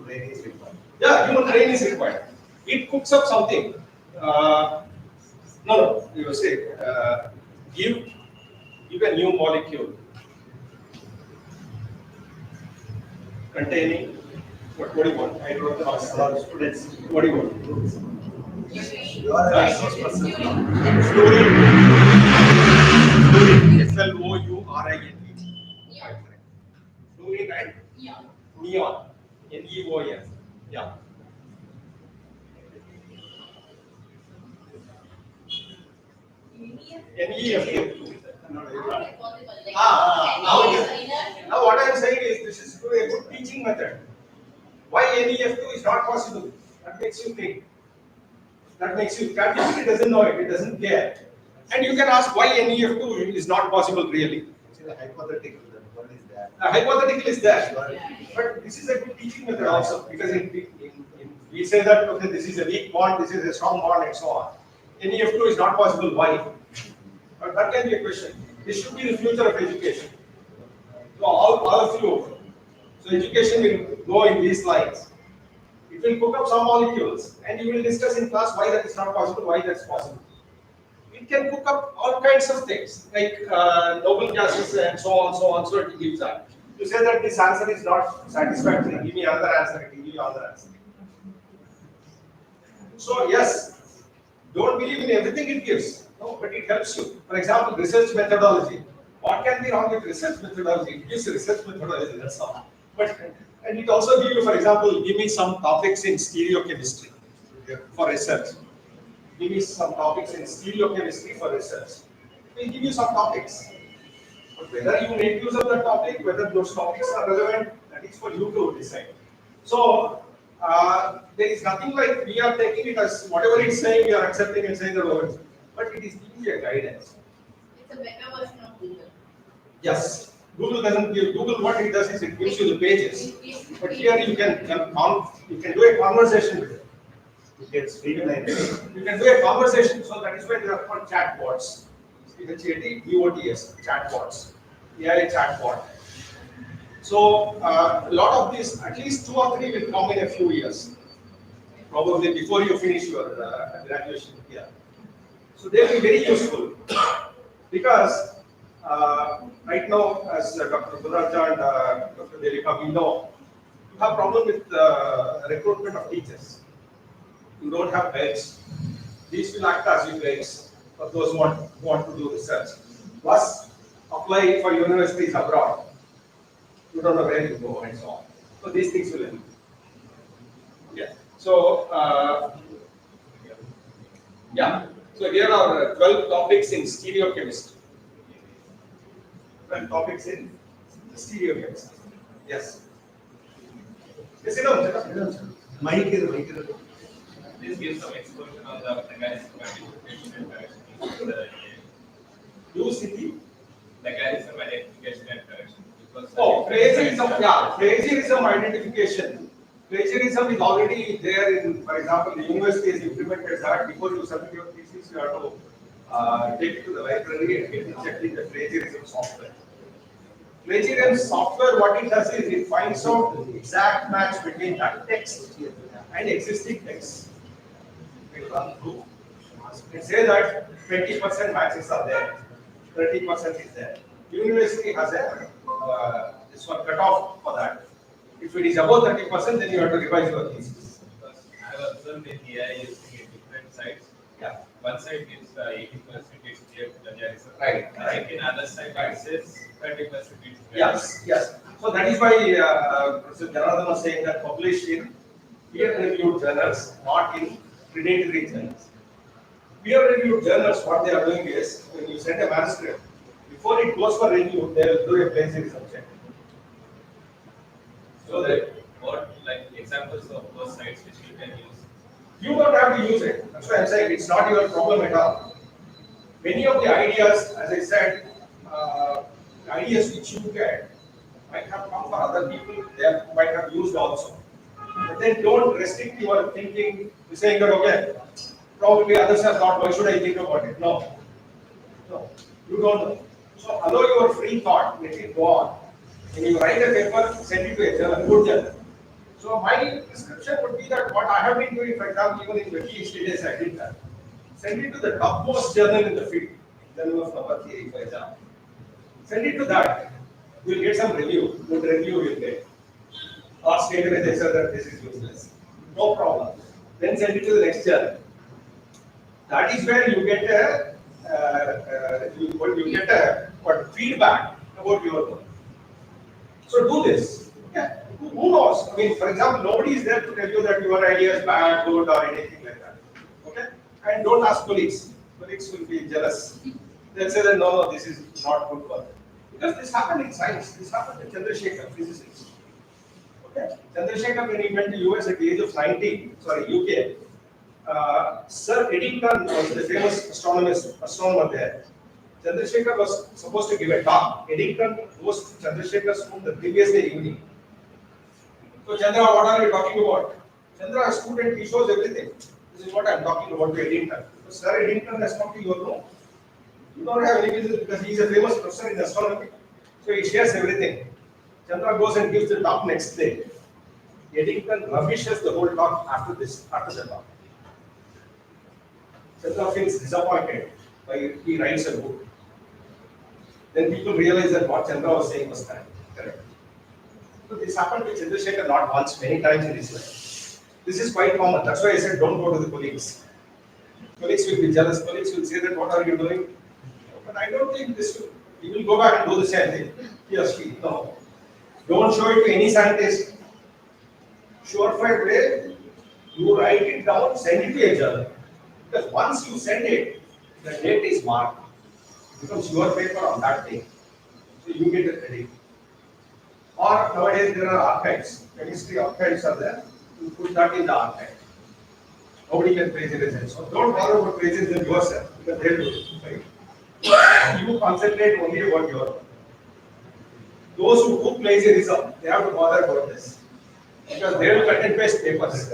brain is required. Yeah, human brain is required. It cooks up something. No, you say, give a new molecule containing, what do you want? Hydrogen oxide. Students. What do you want? You are a resource person. Fluorine. Fluorine. Fluorine and neon. Neon. Yeah. NEF. Now what I am saying is this is a good teaching method. Why NEF2 is not possible? That makes you think. That makes you, ChatGPT doesn't know it, it doesn't care. And you can ask why NEF2 is not possible really. Actually, hypothetical, that one is that. A hypothetical is there, but this is a good teaching method also, because we say that okay, this is a weak bond, this is a strong bond, and so on. NEF2 is not possible. Why? But that can be a question. This should be the future of education. So all of you, so education will go in these lines. It will cook up some molecules, and you will discuss in class why that is not possible, why that's possible. It can cook up all kinds of things, like noble gases and so on, so on, so it gives that. You say that this answer is not satisfactory, give me another answer, it will give you another answer. So yes, don't believe in everything it gives, no, but it helps you. For example, research methodology. What can be wrong with research methodology? It gives research methodology, that's all. But, and it also gives you, for example, give me some topics in stereochemistry for research. Give me some topics in stereochemistry for research. We'll give you some topics. But whether you make use of that topic, whether those topics are relevant, that is for you to decide. So, there is nothing like we are taking it as whatever it's saying, we are accepting and saying the words. But it is giving you a guidance. It's a better version of Google. Yes. Google doesn't give, Google what it does is it gives you the pages. But here you can do a conversation with it. It gets streamlined. You can do a conversation, so that is why they are called chatbots. ChatBots, chatbots, AI chatbot. So a lot of these, at least 2 or 3 will come in a few years, probably before you finish your graduation here. So they will be very useful because right now, as Dr. Budraja and Dr. Delika, we know you have problem with recruitment of teachers. You don't have beds. These will act as your beds for those who want to do research. Plus, apply for universities abroad. You don't know where to go and so on. So these things will help. Yeah. So yeah. So here are 12 topics in stereochemistry. 12 topics in stereochemistry. Yes. Yes, Mic is. This gives some exposure on the mechanism and identification and correction of the mechanism, identification and correction. Plagiarism, yeah, plagiarism identification. Plagiarism is already there in, for example, the university has implemented that. Before you submit your thesis, you have to take it to the library and get it checked in the plagiarism software. Plagiarism software, what it does is it finds out exact match between that text and existing text. It will run through. It says that 20% matches are there, 30% is there. University has a this one cut off for that. If it is above 30%, then you have to revise your thesis. I have observed in AI using different sites. Yeah. One site gives 80% is clear plagiarism. Right. Like in other site it says 30% is Yes, yes. So that is why Professor Janardhan was saying that publish in peer-reviewed journals, not in predatory journals. Peer-reviewed journals, what they are doing is, when you send a manuscript, before it goes for review, they will do a plagiarism check. So that what like examples of those sites which you can use? You don't have to use it. That's why I'm saying it's not your problem at all. Many of the ideas, as I said, the ideas which you get might have come for other people, they might have used also. But then don't restrict your thinking to saying that, okay, probably others have thought, why should I think about it? No. No, you don't know. So allow your free thought, let it go on. When you write a paper, send it to a journal, good journal. So my prescription would be that what I have been doing, for example, even in the PhD days, I did that. Send it to the topmost journal in the field, Journal of Number Theory, for example. Send it to that. You will get some review. Good review you will get. Or state with answer that this is useless. No problem. Then send it to the next journal. That is where you get a feedback about your work. So do this. Yeah. Who knows? I mean, for example, nobody is there to tell you that your idea is bad, good, or anything like that. Okay? And don't ask colleagues. Colleagues will be jealous. They'll say that no, this is not good work. Because this happened in science. This happened in Chandrasekhar, physicists. Chandrasekhar, when he went to US at the age of 19, UK, Sir Eddington was the famous astronomer there. Chandrasekhar was supposed to give a talk. Eddington was Chandrasekhar's room the previous day evening. So Chandra, what are you talking about? Chandra, a student, he shows everything. This is what I am talking about to Eddington. So Sir Eddington has come to your room. You don't have any business because he is a famous professor in astronomy. So he shares everything. Chandra goes and gives the talk next day. Eddington rubbishes the whole talk after the talk. Chandra feels disappointed by he writes a book. Then people realize that what Chandra was saying was correct. So this happened to Chandrasekhar not once, many times in his life. This is quite common. That's why I said don't go to the colleagues. Colleagues will be jealous. Colleagues will say that what are you doing? But I don't think this will. He will go back and do the same thing. Yes, no. Don't show it to any scientist. Surefire way, you write it down, send it to a journal. Because once you send it, the date is marked. It becomes your paper on that day. So you get the credit. Or nowadays there are archives. Chemistry archives are there. You put that in the archive. Nobody can plagiarize it. So don't bother about plagiarism yourself because they will do it. Right? You concentrate only about your work. Those who do plagiarism, they have to bother about this. Because they will cut and paste papers.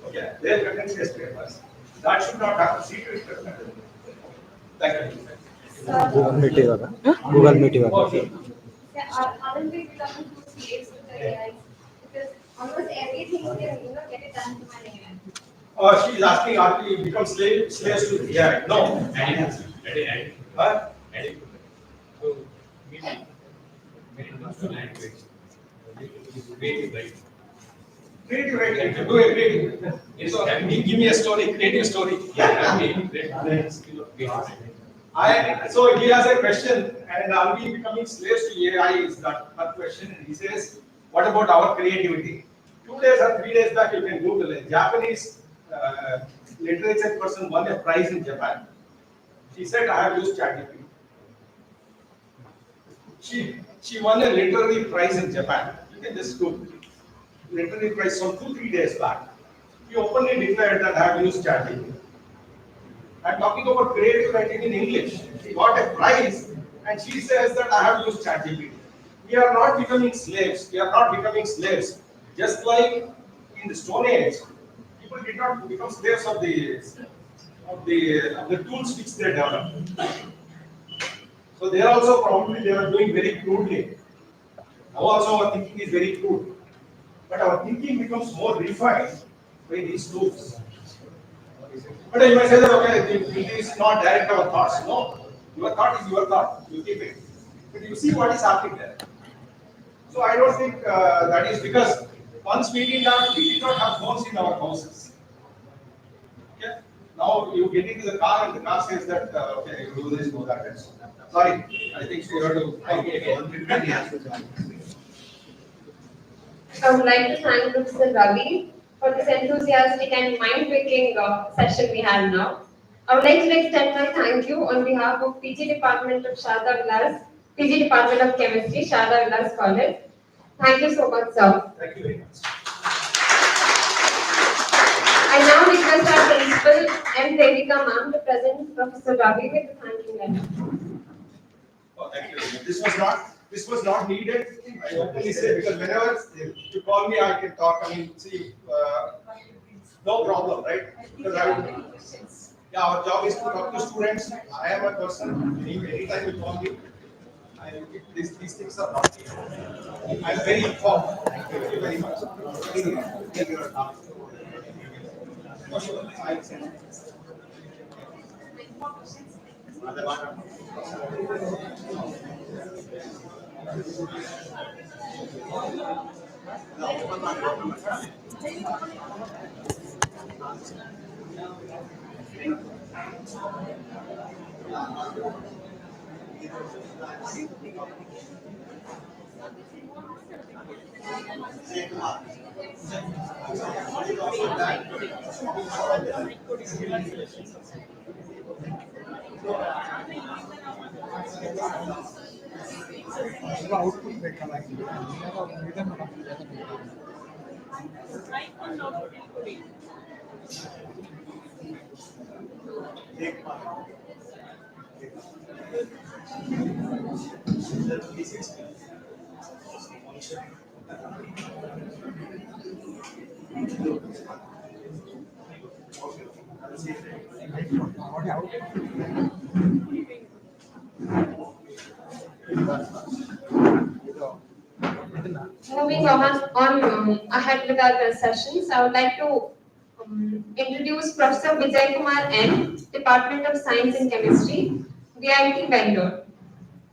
Okay, they will cut and paste papers. That should not happen. Secret. Thank you. Google Meet ಇವಾಗ Google Meet ಇವಾಗ Okay. Aren't we becoming too slaves with the AI? Because almost everything we can, get it done to my AI. She is asking, are we become slaves to AI? No. Huh? So maybe when it comes to language, creative writing. Creative writing. Do a creative. Yes, So, can be- give me a story, creative story. Can be great skill of creative writing. So he has a question, and are we becoming slaves to AI? Is that question? And he says, what about our creativity? 2 days or 3 days back, you can Google it. Japanese literature person won a prize in Japan. She said, I have used ChatGPT. She won a literary prize in Japan. You can just Google literary prize from 2-3 days back. He openly declared that I have used ChatGPT. I'm talking about creative writing in English. She got a prize and she says that I have used ChatGPT. We are not becoming slaves. We are not becoming slaves. Just like in the Stone Age, people did not become slaves of the tools which they developed. So they are also probably they are doing very crudely. Now also our thinking is very crude. But our thinking becomes more refined by these tools. But you might say that okay, it is not direct our thoughts. No, your thought is your thought. You keep it. But you see what is happening there. So I don't think that is because once we did not have phones in our houses. Okay. Now you get into the car and the car says that okay, you do this, do that. And so. Sorry, I think you have to. I would like to thank Professor Ravi for this enthusiastic and mind-waking session we have now. I would like to extend my thank you on behalf of PG Department of Sharda Vilas, PG Department of Chemistry, Sharda Vilas College. Thank you so much, sir. Thank you very much. I now request our principal M. Devika ma'am to present Professor Ravi with the thanking letter. Oh, thank you. This was not needed. I openly say because whenever you call me, I can talk. I mean, see, no problem, right? Because our job is to talk to students. I am a person. Anytime you call me, these things are not. I am very informed. Thank you very much. Thank you. For sure. Output ಬೇಕಲ್ಲ ಇದೆ madam. Right on output inquiry. Take part. The P60. ನೋಡಿ output ಇದು ಇದನ್ನ Moving on ahead with our sessions, I would like to introduce Professor Vijay Kumar N, Department of Science and Chemistry, VIT Bangalore.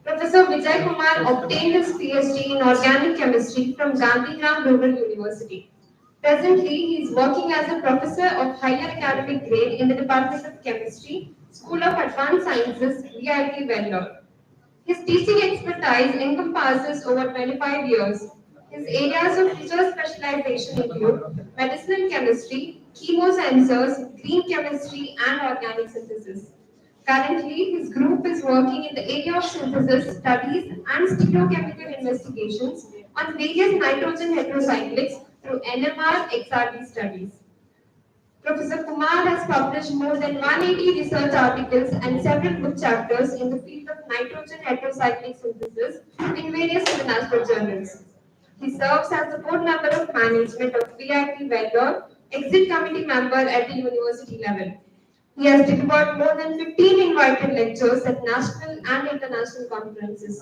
Professor Vijay Kumar obtained his PhD in Organic Chemistry from Gandhigram Rural University. Presently, he is working as a professor of higher academic grade in the Department of Chemistry, School of Advanced Sciences, VIT Bangalore. His teaching expertise encompasses over 25 years. His areas of research specialization include medicinal chemistry, chemosensors, green chemistry, and organic synthesis. Currently, his group is working in the area of synthesis studies and stereochemical investigations on various nitrogen heterocyclics through NMR XRD studies. Professor Kumar has published more than 180 research articles and several book chapters in the field of nitrogen heterocyclic synthesis in various international journals. He serves as the board member of management of VIT Bangalore, exit committee member at the university level. He has delivered more than 15 invited lectures at national and international conferences.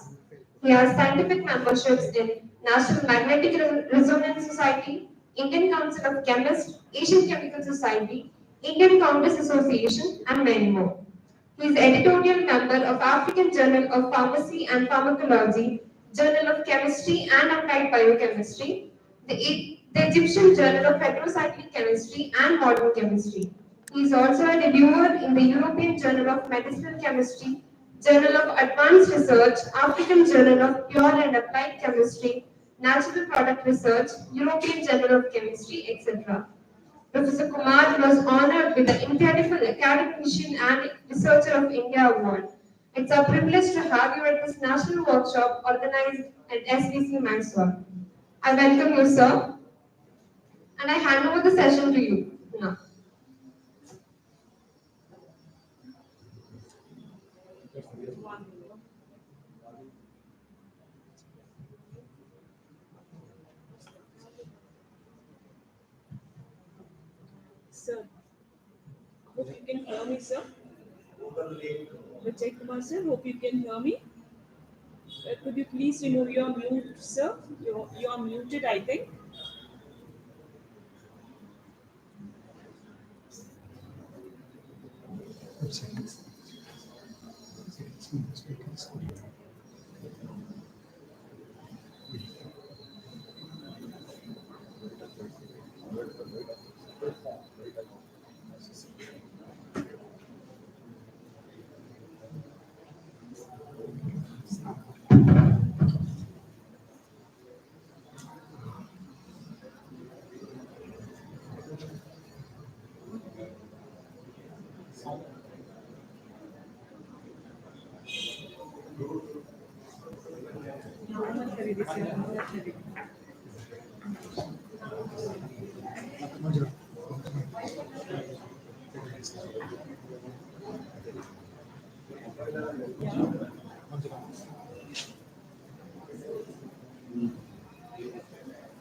He has scientific memberships in National Magnetic Resonance Society, Indian Council of Chemists, Asian Chemical Society, Indian Congress Association, and many more. He is editorial member of African Journal of Pharmacy and Pharmacology, Journal of Chemistry and Applied Biochemistry, the Egyptian Journal of Heterocyclic Chemistry and Modern Chemistry. He is also a reviewer in the European Journal of Medicinal Chemistry, Journal of Advanced Research, African Journal of Pure and Applied Chemistry, Natural Product Research, European Journal of Chemistry, etc. Professor Kumar was honored with the Incredible Academician and Researcher of India Award. It's a privilege to have you at this national workshop organized at SVC Mysore. I welcome you, sir, and I hand over the session to you now. Sir, hope you can hear me, sir. Vijay Kumar, sir, hope you can hear me. Could you please remove your mute, sir? You're muted, I think.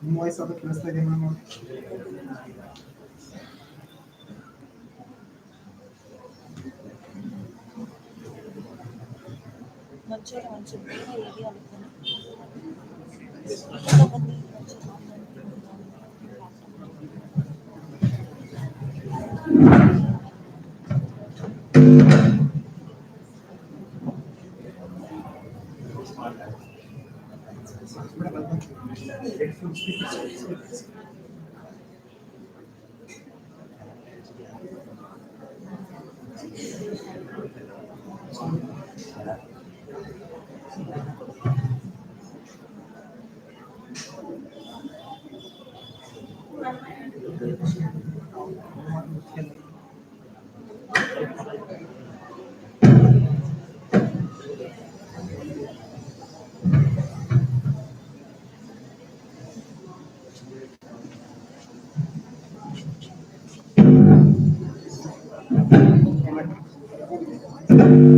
ನಿಮ್ಮ voice ಅದು ಕೇಳಿಸ್ತಾ ಇದೆ ma'am. మంచిగా మంచిగా ఏది అనుకున్నా Headphone speakers.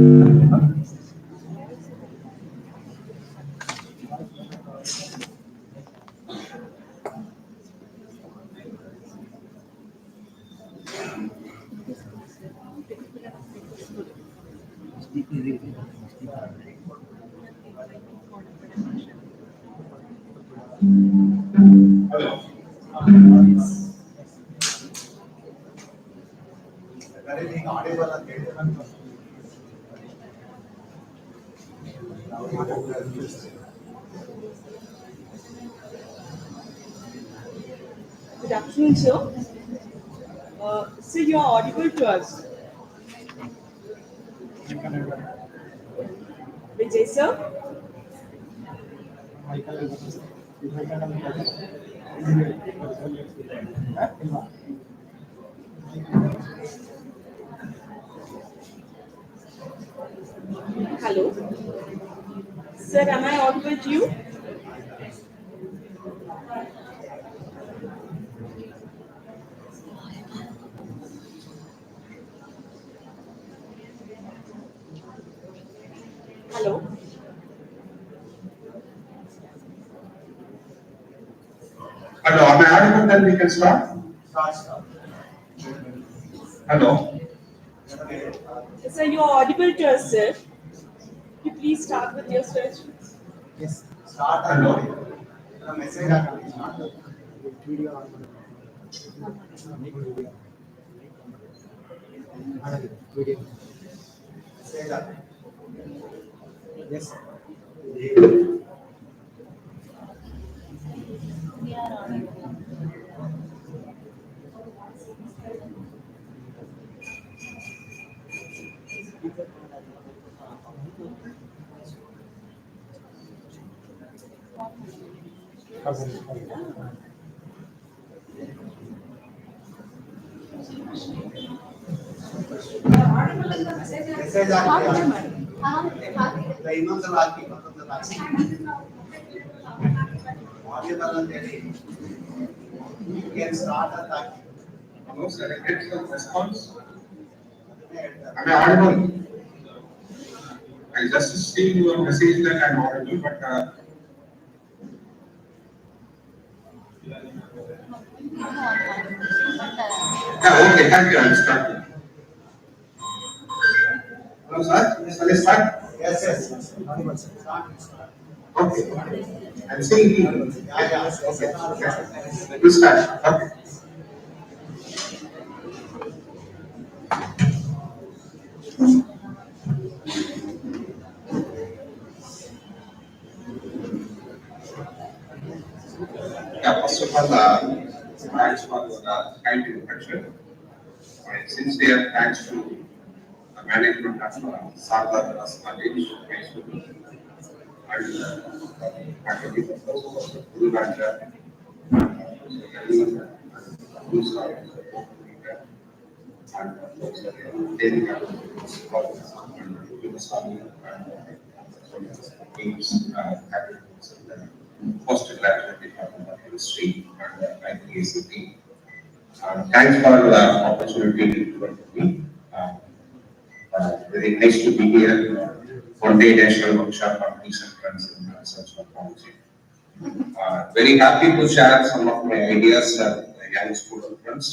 Hello. Everything audible and getting. Good afternoon, sir. Sir, you are audible to us. Vijay, sir. Hello. Sir, am I audible to you? Hello. Hello, am I audible? Then we can start. Start. Hello. Sir, you are audible to us, sir. Could you please start with your questions? Yes. Start and audible. The message start. Video on. Video. Say that. Yes. We are on. Message the ಇನ್ನೊಂದ್ಸಲ ಹಾಕಿ ಮತ್ತೊಂದ್ಸಲ ಹಾಕಿ audible ಅಂತ ಹೇಳಿ you can start ಅಂತ ಹಾಕಿ Hello, sir. I get some response. Am I audible? I just see your message that I'm audible, but yeah, okay, thank you. I'll start. Hello, sir. Shall I start? Yes. Audible, sir. Start. Okay. I'm saying you. Yeah. Okay. We'll start. Okay. Yeah, first of all, thanks for the kind introduction. Sincere thanks to the management of Sardar Das College, Mysuru, and faculty members, Guru Raja, who's and then teams, postgraduate department of chemistry and IPAC. Thanks for the opportunity to work with me. Very nice to be here. One day national workshop on recent trends in research technology. Very happy to share some of my ideas with the young student friends.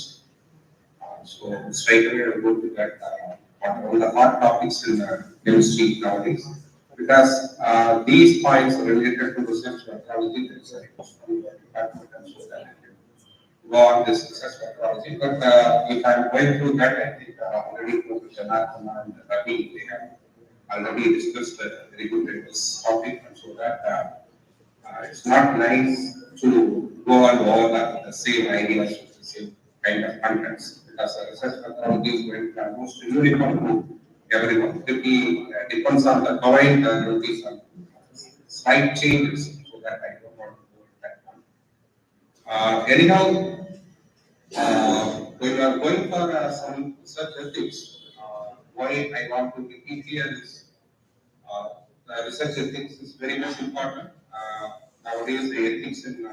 So straight away I'll go to that one of the hot topics in chemistry nowadays. Because these points are related to research methodology, there is a request from the department and so that I can go on this research methodology. But if I'm going through that, I think already Professor Janardhan and Ravi, they have already discussed very good in this topic, and so that it's not nice to go on over the same ideas with the same kind of contents, because the research methodology is going to almost uniform to everyone. It depends on the domain, there will be some slight changes, so that I don't want to go with that one. Anyhow, when you are going for some research ethics, why I want to repeat here is the research ethics is very much important. Nowadays, the ethics in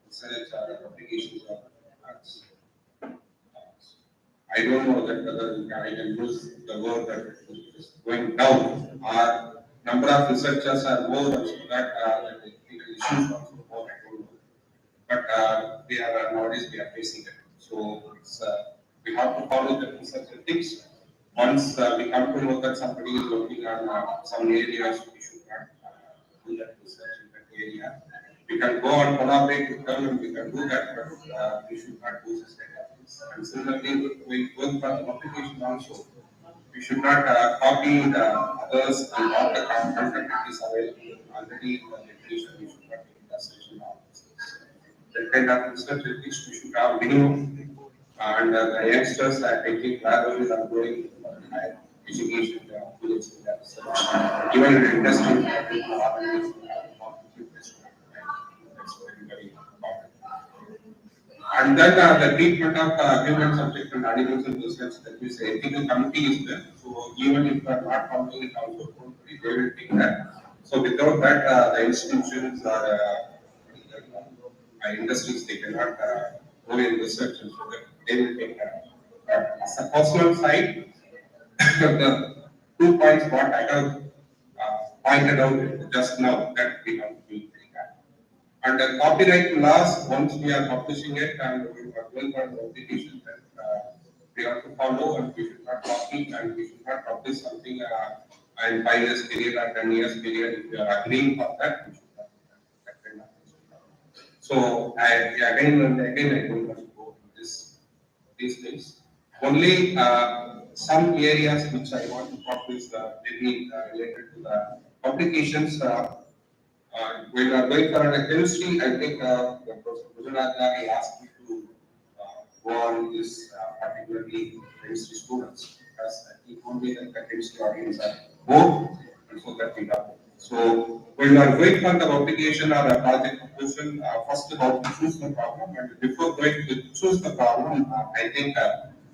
research applications are I don't know that whether I can use the word that it is going down or number of researchers are more so that the issues also more, I don't know. But we are nowadays we are facing it. So it's, we have to follow the research ethics. Once we come to know that somebody is working on some areas, we should not do that research in that area. We can go and collaborate with them and we can do that, but we should not do this kind of things. And similarly, we work for the publication also. We should not copy the others and all the content that is available already in the literature. We should not take the session of that kind of research ethics we should have minimum. And the youngsters are taking gradually are going for higher education, even in the industry, people are always that's very, very important. And then the treatment of human subject and animals in research, that means the ethical committee is there. So even if they are not following it also, they will take that. So without that, the institutions or industries, they cannot go in research and so that they will take that. As a personal side, the 2 points what I have pointed out just now that we have to be very careful. And the copyright laws, once we are publishing it and we are going for the application, that we have to follow and we should not copy and we should not publish something in 5 years period or 10 years period. If we are agreeing for that, we should not do that. That kind of thing. So again and again I don't want to go into these things. Only some areas which I want to talk is maybe related to the publications. When we are going for a chemistry, I think Professor Bhujanatha asked me to go on this particularly chemistry students because he told me that the chemistry audience are both and so that we have. So when we are going for the publication or a project proposal, first about to choose the problem, and before going to choose the problem, I think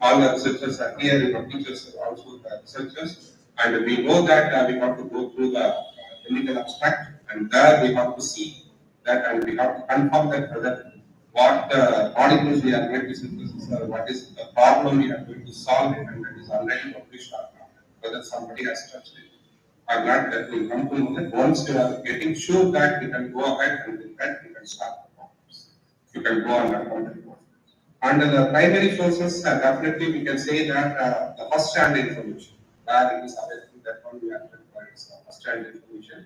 all the researchers are here, the teachers are also the researchers, and we know that we have to go through the chemical abstract, and there we have to see that, and we have to confirm that whether what molecules we are going to synthesize or what is the problem we are going to solve it, and that is already published or not, whether somebody has touched it or not, that will come to know that once you are getting sure that you can go ahead and with that you can start the problems. You can go on that content. Under the primary sources, definitely we can say that the first hand information, where it is available, that one we are requiring is the first hand information.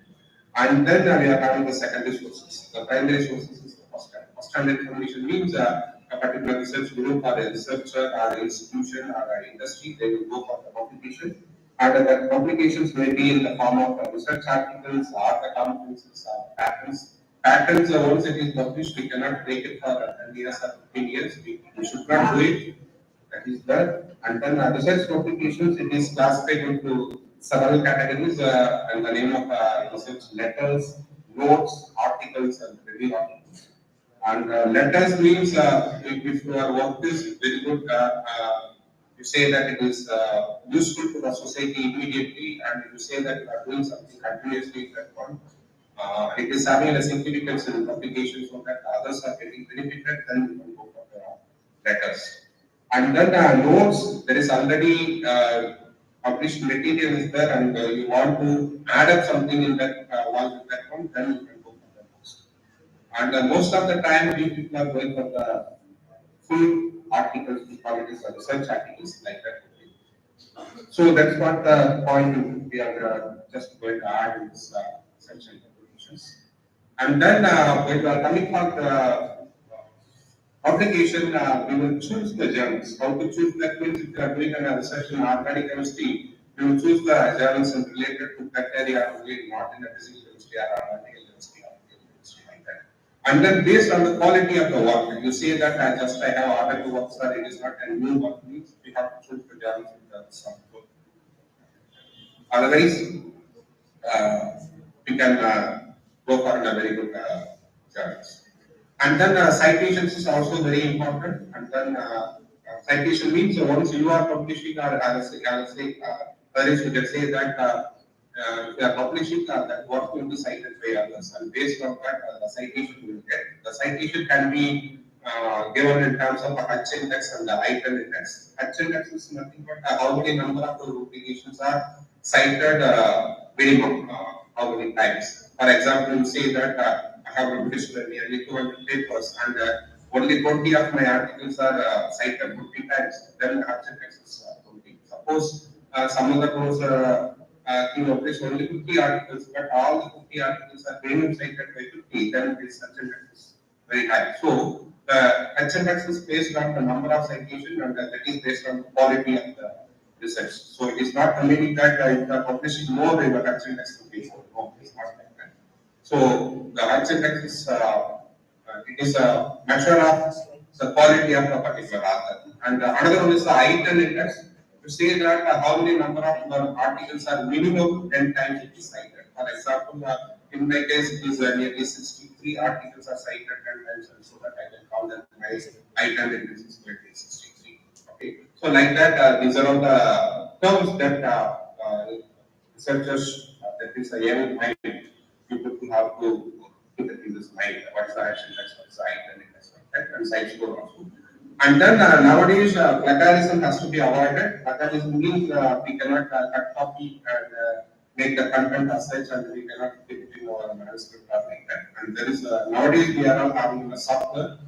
And then we are having the secondary sources. The primary sources is the first hand. First hand information means a particular research group or a researcher or an institution or an industry, they will go for the publication. And the publications may be in the form of research articles or the conferences or patents. Patents, once it is published, we cannot take it for 10 years or 15 years. We should not do it. That is that. And then research publications, it is classified into several categories and the name of research letters, notes, articles, and review articles. And letters means if your work is very good, you say that it is useful to the society immediately, and you say that you are doing something continuously in that one. It is having a significance in publication so that others are getting benefited, then you can go for the letters. And then notes, there is already published material is there, and you want to add up something in that one with that one, then you can go for the notes. And most of the time, we people are going for the full articles, we call it as research articles like that. So that's what the point we are just going to add in this section. And then when we are coming for the publication, we will choose the journals. How to choose that means if you are doing a research in organic chemistry, we will choose the journals related to that area only, not in the physical chemistry or organic chemistry or chemistry like that. And then based on the quality of the work, you say that I have ordered to work, sir, it is not a new work, means we have to choose the journals with some good. Otherwise, we can go for a very good journals. And then citations is also very important. And then citation means once you are publishing, or others you can say that if you are publishing, that work will be cited by others, and based on that, the citation you will get. The citation can be given in terms of a H index and the item index. H index is nothing but how many number of publications are cited minimum, how many times. For example, you say that I have published nearly 200 papers and only 20 of my articles are cited 50 times, then the H index is 20. Suppose some other course you publish only 50 articles, but all the 50 articles are minimum cited by 50, then this H index is very high. So the H index is based on the number of citations and that is based on the quality of the research. So it is not meaning that if you are publishing more, your H index will be more. No, it is not like that. So the H index is it is a measure of the quality of a particular author. And another one is the item index. To say that how many number of articles are minimum 10 times it is cited. For example, in my case, it is nearly 63 articles are cited 10 times, and so that I can call that my item index is 63. Okay. So like that, these are all the terms that researchers, that is a young mind, people who have to put it in this mind. What is the action index? What is the item index? And side score also. And then nowadays, plagiarism has to be avoided. Plagiarism means we cannot cut copy and make the content as such, and we cannot put it in our manuscript or like that. And there is nowadays we are all having a software,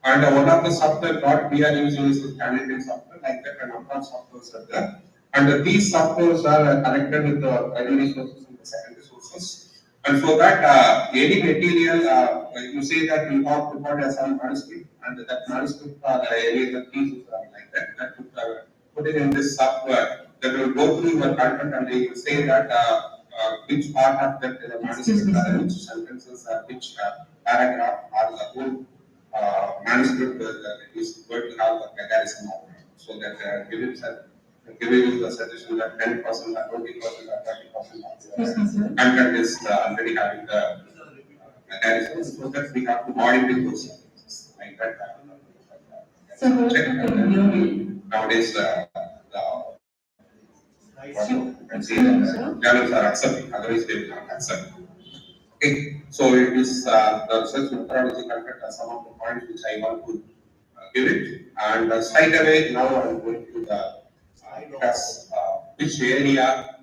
and one of the software what we are using is the Canadian software, like that, and number of softwares are there. And these softwares are connected with the primary sources and the secondary sources. And so that any material, you say that you have prepared some manuscript, and that manuscript or any other pieces like that, that would put it in this software that will go through your content and they will say that which part of that manuscript or which sentences or which paragraph or the whole manuscript is going to have the plagiarism of it. So that giving you the suggestion that 10% or 20% or 30% of the content is already having the plagiarism, so that we have to modify those sentences like that. Nowadays, journals are accepting, otherwise they will not accept. Okay, so it is the research methodology content are some of the points which I want to give it, and straight away now I am going to the discuss which area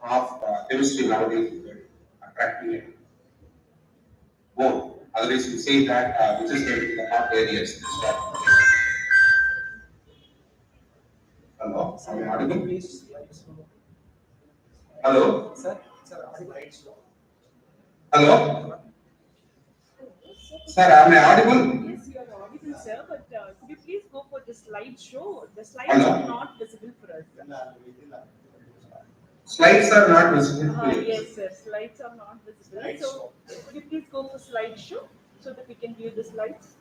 of chemistry nowadays is attracting it more. Otherwise, we say that which is going to be the hot areas. Hello, am I audible? Hello? Sir, Hello? Sir, am I audible? Yes, you are audible, sir, but could you please go for the slideshow? The slides Hello? are not visible for us. Slides are not visible. Yes, sir, slides are not visible. So, could you please go for slideshow so that we can view the slides?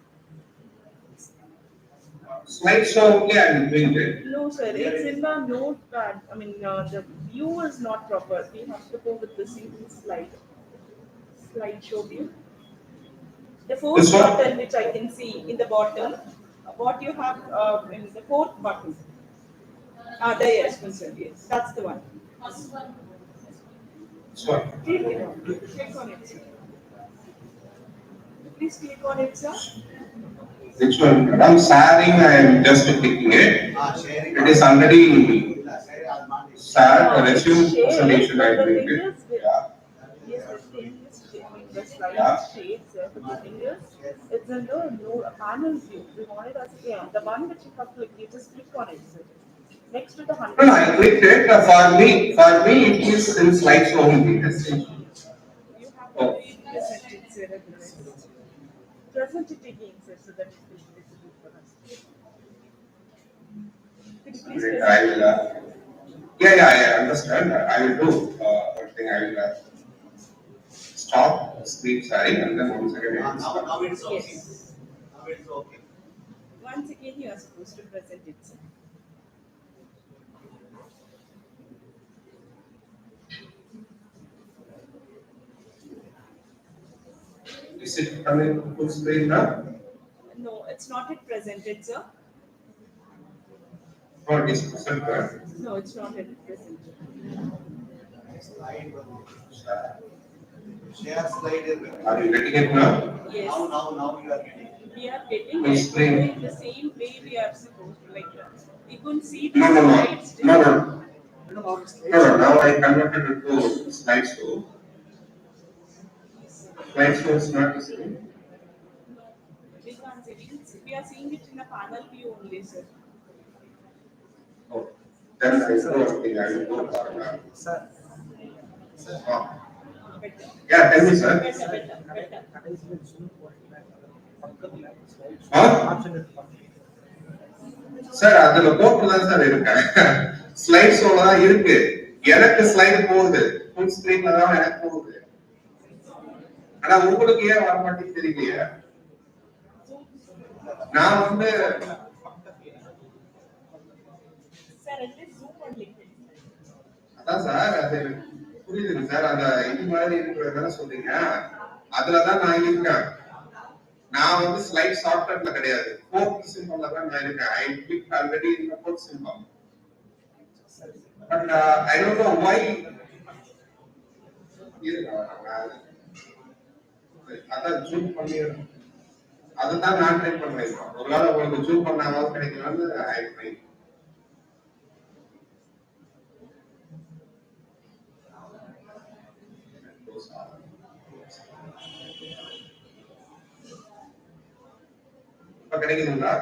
Slideshow, okay, I am doing it. No, sir, it's in the notepad. I mean, the view is not proper. We have to go with the single slideshow view. The fourth This one? button which I can see in the bottom, what you have in the fourth button. There, yes, yes, that's the one. Sorry. Click on it, sir. Please click on it, sir. Which one? Madam, sharing, I am just clicking it. Sharing. It is already shared, resume Share, presentation, I but the think thing it. is, Yeah. yes, the thing is, the slide Yeah. shades, sir, but the thing is, it's in the no panel view. We want it as, yeah, the one that you have clicked, you just click on it, sir. Next to the 100. No, I clicked it. For me, it is in slideshow only. That's it. You have to present it, sir, at the rest. Present it again, sir, so that it is visible for us. Could you please Great, present I will. I understand. I will do. One thing I will stop screen sharing and then once again. I will start. Now it's okay. Yes. Now it's okay. Once again, you are supposed to present it, sir. Is it coming full screen now? No, it's not yet presented, sir. Or is it present? No, it's not yet presented. Slide. Share slide. Are you getting it now? Yes. Now you are getting. we are getting Full it screen. in the same way we are supposed to, like, we couldn't see the No, no, no, slides. no, no, We don't have slides. no, no, now I converted it to slideshow. Slideshow is not the same. We can't see, we are seeing it in the panel view only, sir. Oh, then I don't think I will go for that. Sir. Sir. Oh, Better, yeah, tell me, sir. better. Huh? Sir அதுல போட்டுதான் sir இருக்கேன் slide ஷோல தான் இருக்கு எனக்கு slide போகுது full ஸ்கிரீன்ல தான் எனக்கு போகுது ஆனா உங்களுக்கு ஏன் வர மாட்டேங்குது தெரியலையே நான் வந்து அதான் சார் அது புரியுதுங்க சார் அந்த இது மாதிரி இருக்கிறதான சொல்றீங்க அதுலதான் நான் இருக்கேன் நான் வந்து ஸ்லைட் ஷார்ட்கட்ல கிடையாது ஃபோர்த் சிம்பல்ல தான் நான் இருக்கேன் I click already in the fourth symbol but I don't know why அதான் ஜூம் பண்ணி அதுதான் நான் ட்ரை பண்றேன் ஒருவேளை உங்களுக்கு ஜூம் பண்ணாமல் கிடைக்கலாம்னு ஐ ட்ரை கிடைக்குதுங்களா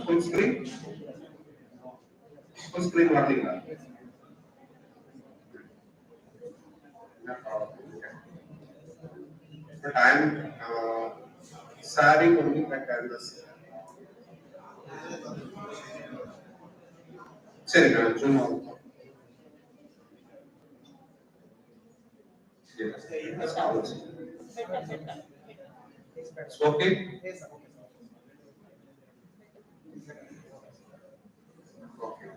ஃபுல் ஸ்கிரீன் வரலீங்களா but I am sharing only my canvas சரி நான் ஜூம் ஆகும் It's okay? Yes, sir. Okay.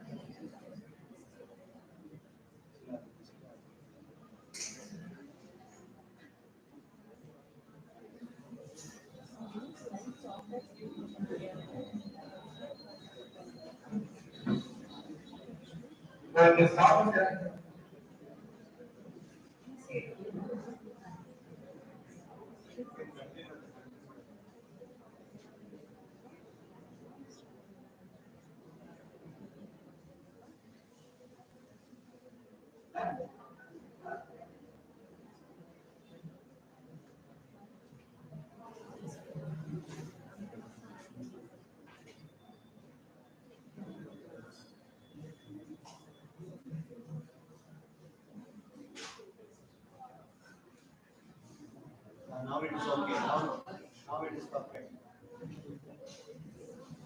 Okay, stop there. Now it is okay. Now it is perfect.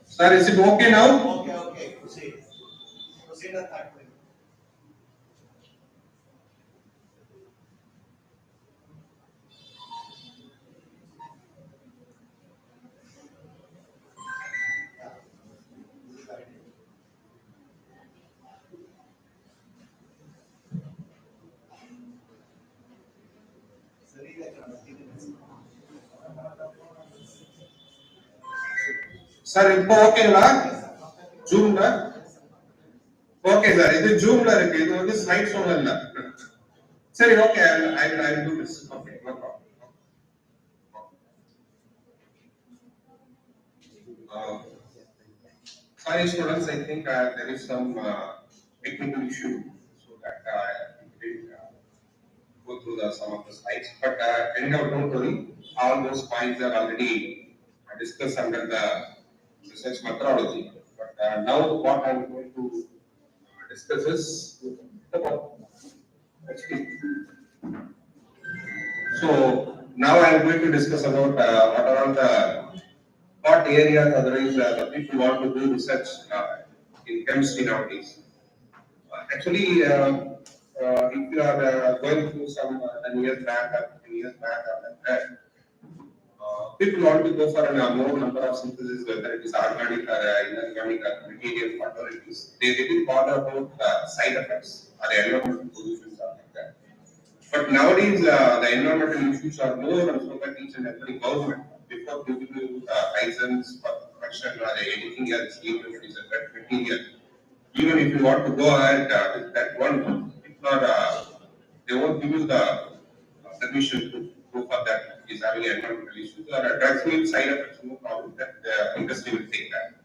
Sir, is it okay now? Okay. Proceed. Proceed at that way. Sir இப்போ ஓகேங்களா ஜூம்ல okay sir இது ஜூம்ல இருக்கு இது வந்து slide ஷோல இல்ல சரி okay I will do this okay no problem sorry students I think there is some technical issue so that we go through some of the slides but anyhow don't worry all those points are already discussed under the research methodology. But now what I am going to discuss is so now I am going to discuss about what are all the what areas otherwise the people want to do research in chemistry nowadays. Actually, if you are going through some 10 years back or 15 years back or like that, people want to go for a more number of synthesis, whether it is organic or inorganic or material, whatever it is. They didn't bother about side effects or environmental pollutions or like that. But nowadays, the environmental issues are more and so that each and every government, before giving you license for production or anything else, even if it is a wet material, even if you want to go ahead with that one, people are, they won't give you the permission to go for that is having environmental issues, or drugs will side effects, no problem, that the industry will take that.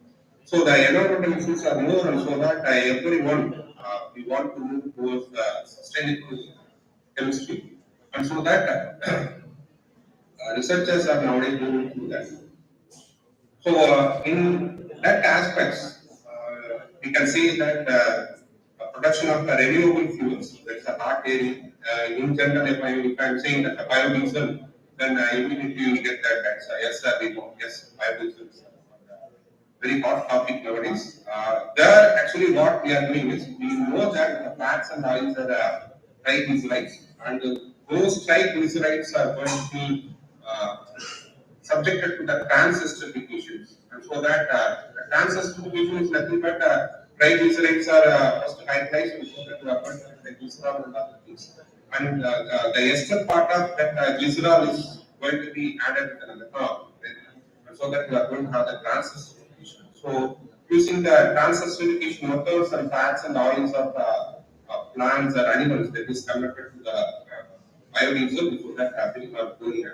So the environmental issues are more, and so that everyone, we want to move towards sustainable chemistry, and so that researchers are nowadays moving to that. So in that aspects, we can see that production of the renewable fuels, that's a hard area. In general, if I'm saying that the biodiesel, then immediately you get that answer. Yes, sir, we know. Yes, biodiesel is very hot topic nowadays. There, actually, what we are doing is we know that the fats and oils are triglycerides, and those triglycerides are going to be subjected to the trans esterifications, and so that the trans esterification is nothing but triglycerides are first hydrolyzed and so that the glycerol and other things. And the ester part of that glycerol is going to be added with an ethanol, and so that we are going to have the trans esterification. So using the trans esterification methods and fats and oils of plants or animals, that is converted to the biodiesel, so that we are doing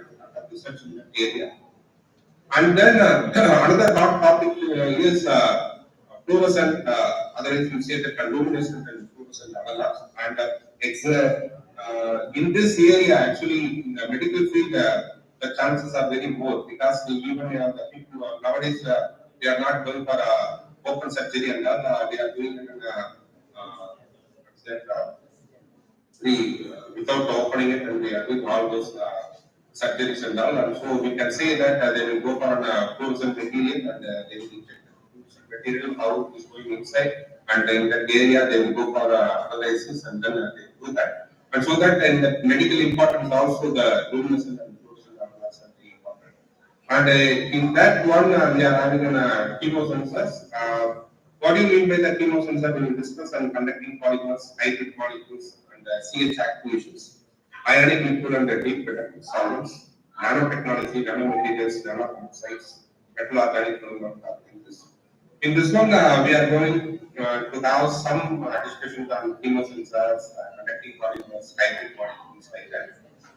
research in that area. And then another hot topic is fluorescent, otherwise you say the luminescent and fluorescent alarms. And in this area, actually, in the medical field, the chances are very more because even the people nowadays they are not going for open surgery and all, they are doing it in without opening it, and they are doing all those surgeries and all. And so we can say that they will go for a fluorescent material, and they will inject the fluorescent material, how it is going inside, and in that area they will go for analysis, and then they do that. And so that in the medical importance also the luminescent and fluorescent analysis are very important. And in that one we are having a chemosensors. What do you mean by the chemosensor when you discuss and conducting polymers, hybrid molecules, and CH activations? Ionic liquid and deep reductive solvents, nanotechnology, nanomaterials, nanocomposites, metal organic compounds. In this one, we are going to have some discussions on chemosensors, conducting polymers, hybrid molecules, like that.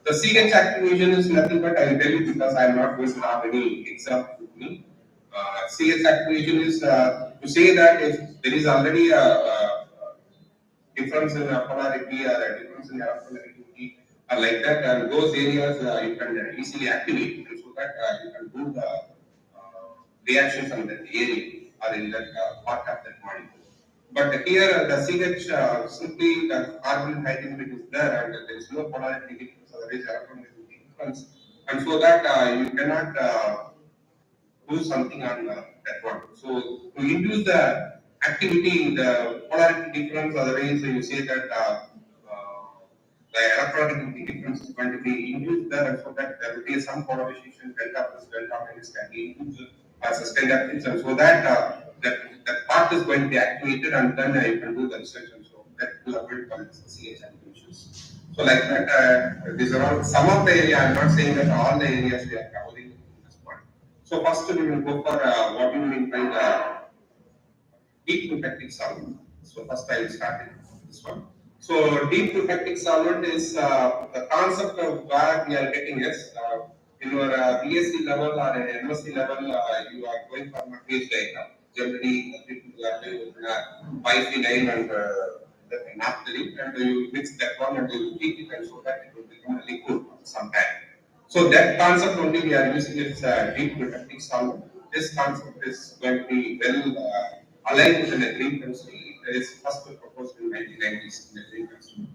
The CH activation is nothing but I will tell you because I am not going to have any example with me. CH activation is to say that if there is already a difference in polarity or a difference in polarity like that, and those areas you can easily activate, and so that you can do the reactions on that area or in that part of that molecule. But here the CH simply the carbon hydrogen is there and there is no polarity difference, or there is electron difference, and so that you cannot do something on that one. So to induce the activity, the polarity difference, otherwise you say that the electronic difference is going to be induced there, and so that there will be some polarization delta plus delta minus can be induced as sustained activity, and so that that part is going to be activated, and then you can do the research, and so that will avoid CH activations. So like that, these are all some of the area. I am not saying that all the areas we are covering in this point. So first we will go for what we mean by the deep protective solvent. So first I will start with this one. So deep protective solvent is the concept of where we are getting is in your BSc level or MSc level, you are going for materials diagram. Generally, people are doing 5-9 and naphthalene, and you mix that one and you heat it, and so that it will become a liquid sometime. So that concept only we are using is deep protective solvent. This concept is going to be well aligned with the green chemistry. It is first proposed in 1990s in the green chemistry.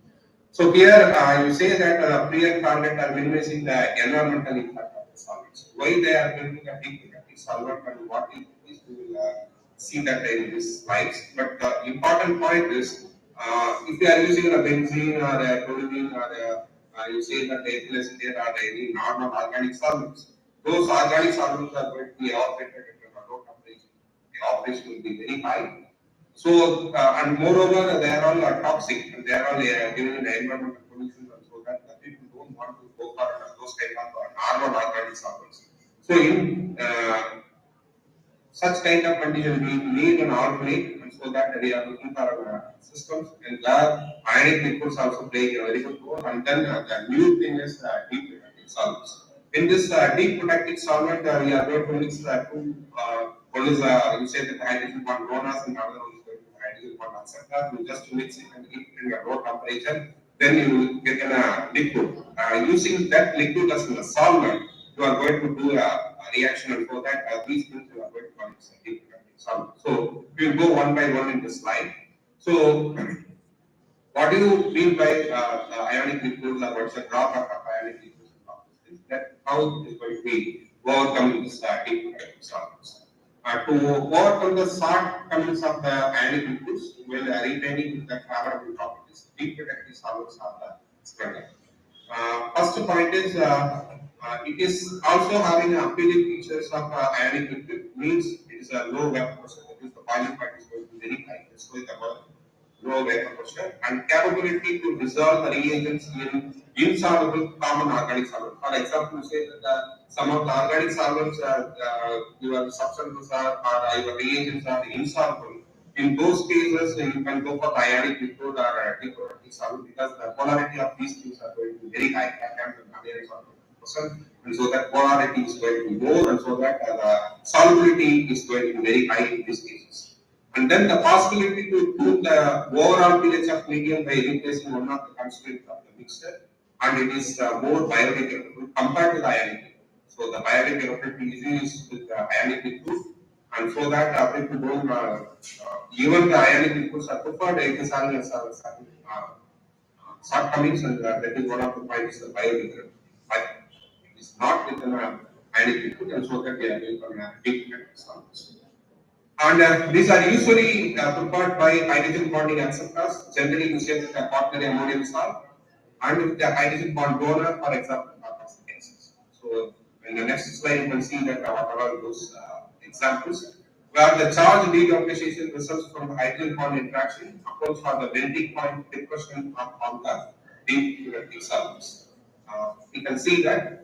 So here you say that prior target are minimizing the environmental impact of the solvents. Why they are building a deep protective solvent and what it is, we will see that in this slides. But the important point is if you are using a benzene or a toluene or you say that the ethylene acetate or any normal organic solvents, those organic solvents are going to be operated at a low temperature. The operation will be very high. So, and moreover, they are all toxic, and they are all giving the environmental pollution, and so that the people don't want to go for those kind of normal organic solvents. So, in such kind of condition, we need an alternate, and so that we are looking for systems, and the ionic liquids also play a very good role. And then the new thing is deep protective solvents. In this deep protective solvent, we are going to mix two. One is you say that hydrogen bond donors, and another one is going to hydrogen bond acceptor. You just mix it and keep it in a low temperature. Then you will get a liquid. Using that liquid as a solvent, you are going to do a reaction, and for that these things you are going to call it a deep protective solvent. So we will go one by one in this slide. So what do you mean by ionic liquids, or what's the drawback of ionic liquids? That how it is going to be overcome this deep protective solvents. To overcome the shortcomings of the ionic liquids while retaining the favorable properties, deep protective solvents are the spreader. First point is it is also having appealing features of ionic liquid, means it is a low vapor pressure. That is, the boiling point is going to be very high. That's why the low vapor pressure and capability to dissolve the reagents in insoluble common organic solvent. For example, say that some of the organic solvents, your substances or your reagents are insoluble. In those cases, you can go for ionic liquid or deep protective solvent, because the polarity of these things are going to be very high, and so that polarity is going to be low, and so that the solubility is going to be very high in these cases. And then the possibility to improve the overall pH of medium by replacing one of the constraints of the mixture, and it is more biodegradable compared to the ionic liquid. So the biodegradability is used with the ionic liquid, and so that people don't even the ionic liquids are preferred. It is having shortcomings, and that is one of the points, the biodegradability. But it is not within an ionic liquid, and so that we are going for deep protective solvents. And these are usually prepared by hydrogen bonding acceptors. Generally, you say that quaternary ammonium salt, and with the hydrogen bond donor, for example, carbon cases. So, in the next slide, you can see that what are those examples, where the charge delocalization results from the hydrogen bond interaction accounts for the melting point depression of the deep protective solvents. You can see that.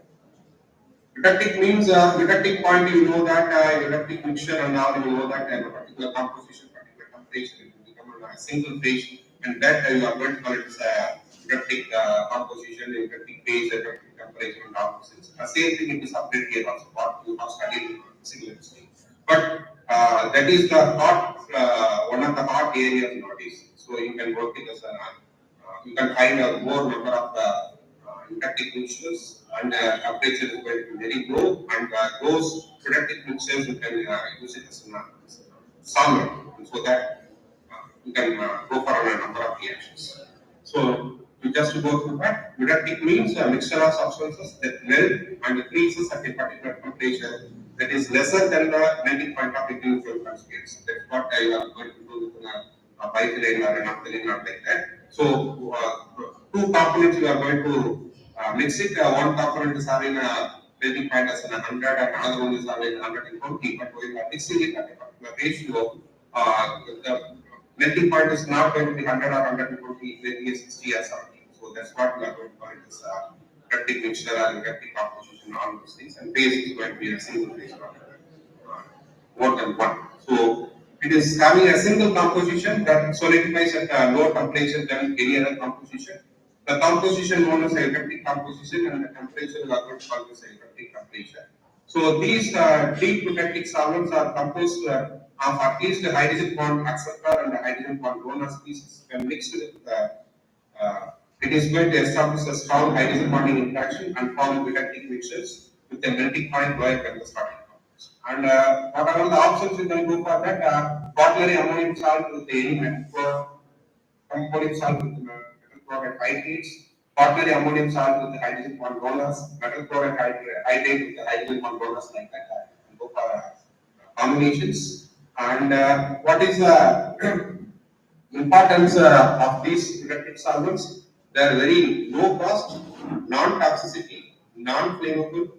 Eutectic means eutectic point, you know that eutectic mixture, and now you know that a particular composition, particular temperature, it will become a single phase, and that you are going to call it eutectic composition, eutectic phase, eutectic temperature, and all those things. The same thing it is updated here also, what you have studied in single state. But that is the hot, one of the hot areas nowadays. So you can work it as you can find a more number of eutectic mixtures, and temperature is going to be very low, and those eutectic mixtures you can use it as a solvent, so that you can go for a number of reactions. So you just go through that. Eutectic means a mixture of substances that melt and freezes at a particular temperature that is lesser than the melting point of equilibrium fuel conjugates. That's what you are going to do with a biphenyl or an naphthalene or like that. So two components you are going to mix it. One component is having a melting point as 100, and another one is having 120. But when you are mixing it at a particular ratio, the melting point is not going to be 100 or 120, maybe 60 or 70. So that's what we are going to call it as eutectic mixture or eutectic composition, all those things. And phase is going to be a single phase, more than one. So it is having a single composition that solidifies at a lower temperature than any other composition. The composition known as eutectic composition, and the temperature we are going to call this eutectic temperature. So these deep protective solvents are composed of at least the hydrogen bond acceptor and the hydrogen bond donor species. When mixed with it is going to establish a strong hydrogen bonding interaction and form eutectic mixtures with a melting point lower than the starting point. And what are all the options you can go for that? Quaternary ammonium salt with any metal ammonium salt with metal chloride hydrates, quaternary ammonium salt with the hydrogen bond donors, metal chloride hydrate with the hydrogen bond donors, like that. You can go for combinations. And what is the importance of these eutectic solvents? They are very low cost, non-toxicity, non-flammable,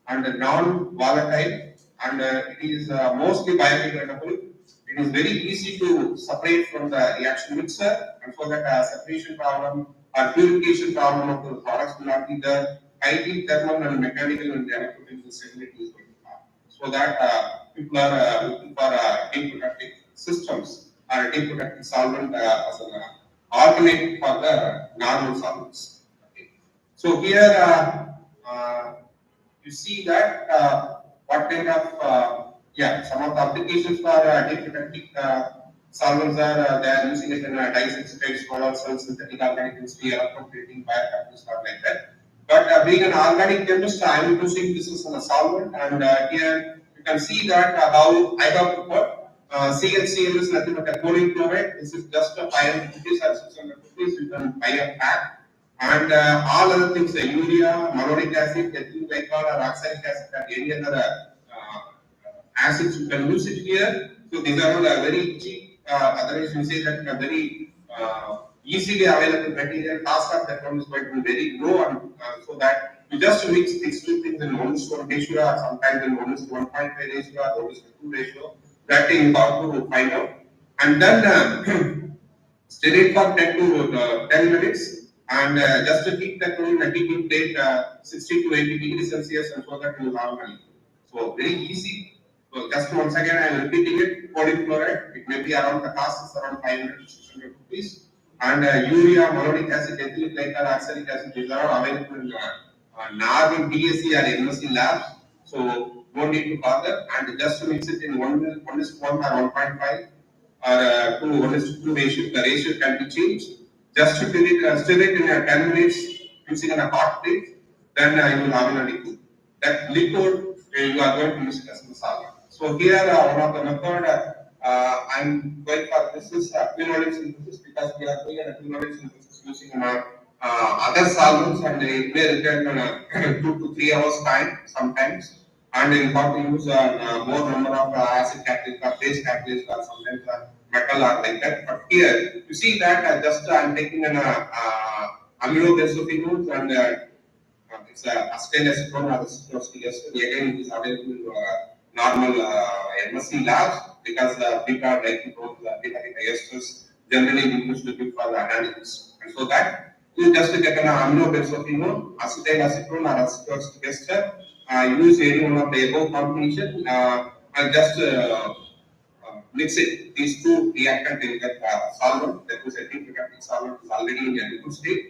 and non-volatile, and it is mostly biodegradable. It is very easy to separate from the reaction mixer, and so that separation problem or purification problem of the products will not be there. Highly thermal and mechanical and electrophysical stability is going to happen. So that people are looking for deep protective systems or deep protective solvent as an alternate for the normal solvents. Okay. So here you see that what kind of some of the applications for anti-protective solvents are they are using it in disintegrate smaller cells, synthetic organic chemistry, electroplating, biocatalysts, stuff like that. But being an organic chemist, I am using this as a solvent, and here you can see that how I have prepared. CLCl is nothing but a choline chloride. This is just a 500 rupees or 600 rupees. You can buy a pack. And all other things, urea, malonic acid, ethylene glycol, or oxalic acid, or any other acids, you can use it here. So these are all very cheap. Otherwise, you say that very easily available material. Cost of that one is going to be very low, and so that you just mix these two things in 1:1 ratio, or sometimes in 1:1.5 ratio, or 1:2 ratio. That thing you have to find out, and then stir it for 10 minutes. And just to keep that in a heating plate 60 to 80 degrees Celsius, and so that you will have money. So very easy. So just once again I am repeating it, choline chloride, it may be around, the cost is around 500 to 600 rupees. And urea, malonic acid, ethylene glycol, oxalic acid, these are all available in NARM, DSC or MSc labs. So don't need to bother, and just to mix it in 1:1 or 1.5 or 1:2 ratio, the ratio can be changed. Just to stir it in 10 minutes using a hot plate, then you will have a liquid. That liquid you are going to use it as a solvent. So here one of the method I am going for this is quinolate synthesis, because we are doing a quinolate synthesis using other solvents, and it may require 2 to 3 hours time sometimes, and you have to use more number of acid catalyst or base catalyst, or sometimes metal or like that. But here you see that I am taking an aminobenzophenols, and it's a stainless acetone or acetone. Again, it is available in normal MSc labs, because people are like those beta esters generally we used to give for the analysis. And so that you just get an aminobenzophenols, acetyl acetone or acetone ester. Use any one of the above combination and just mix it. These two reactant in that solvent, that is a anti-protective solvent, is already in a liquid state,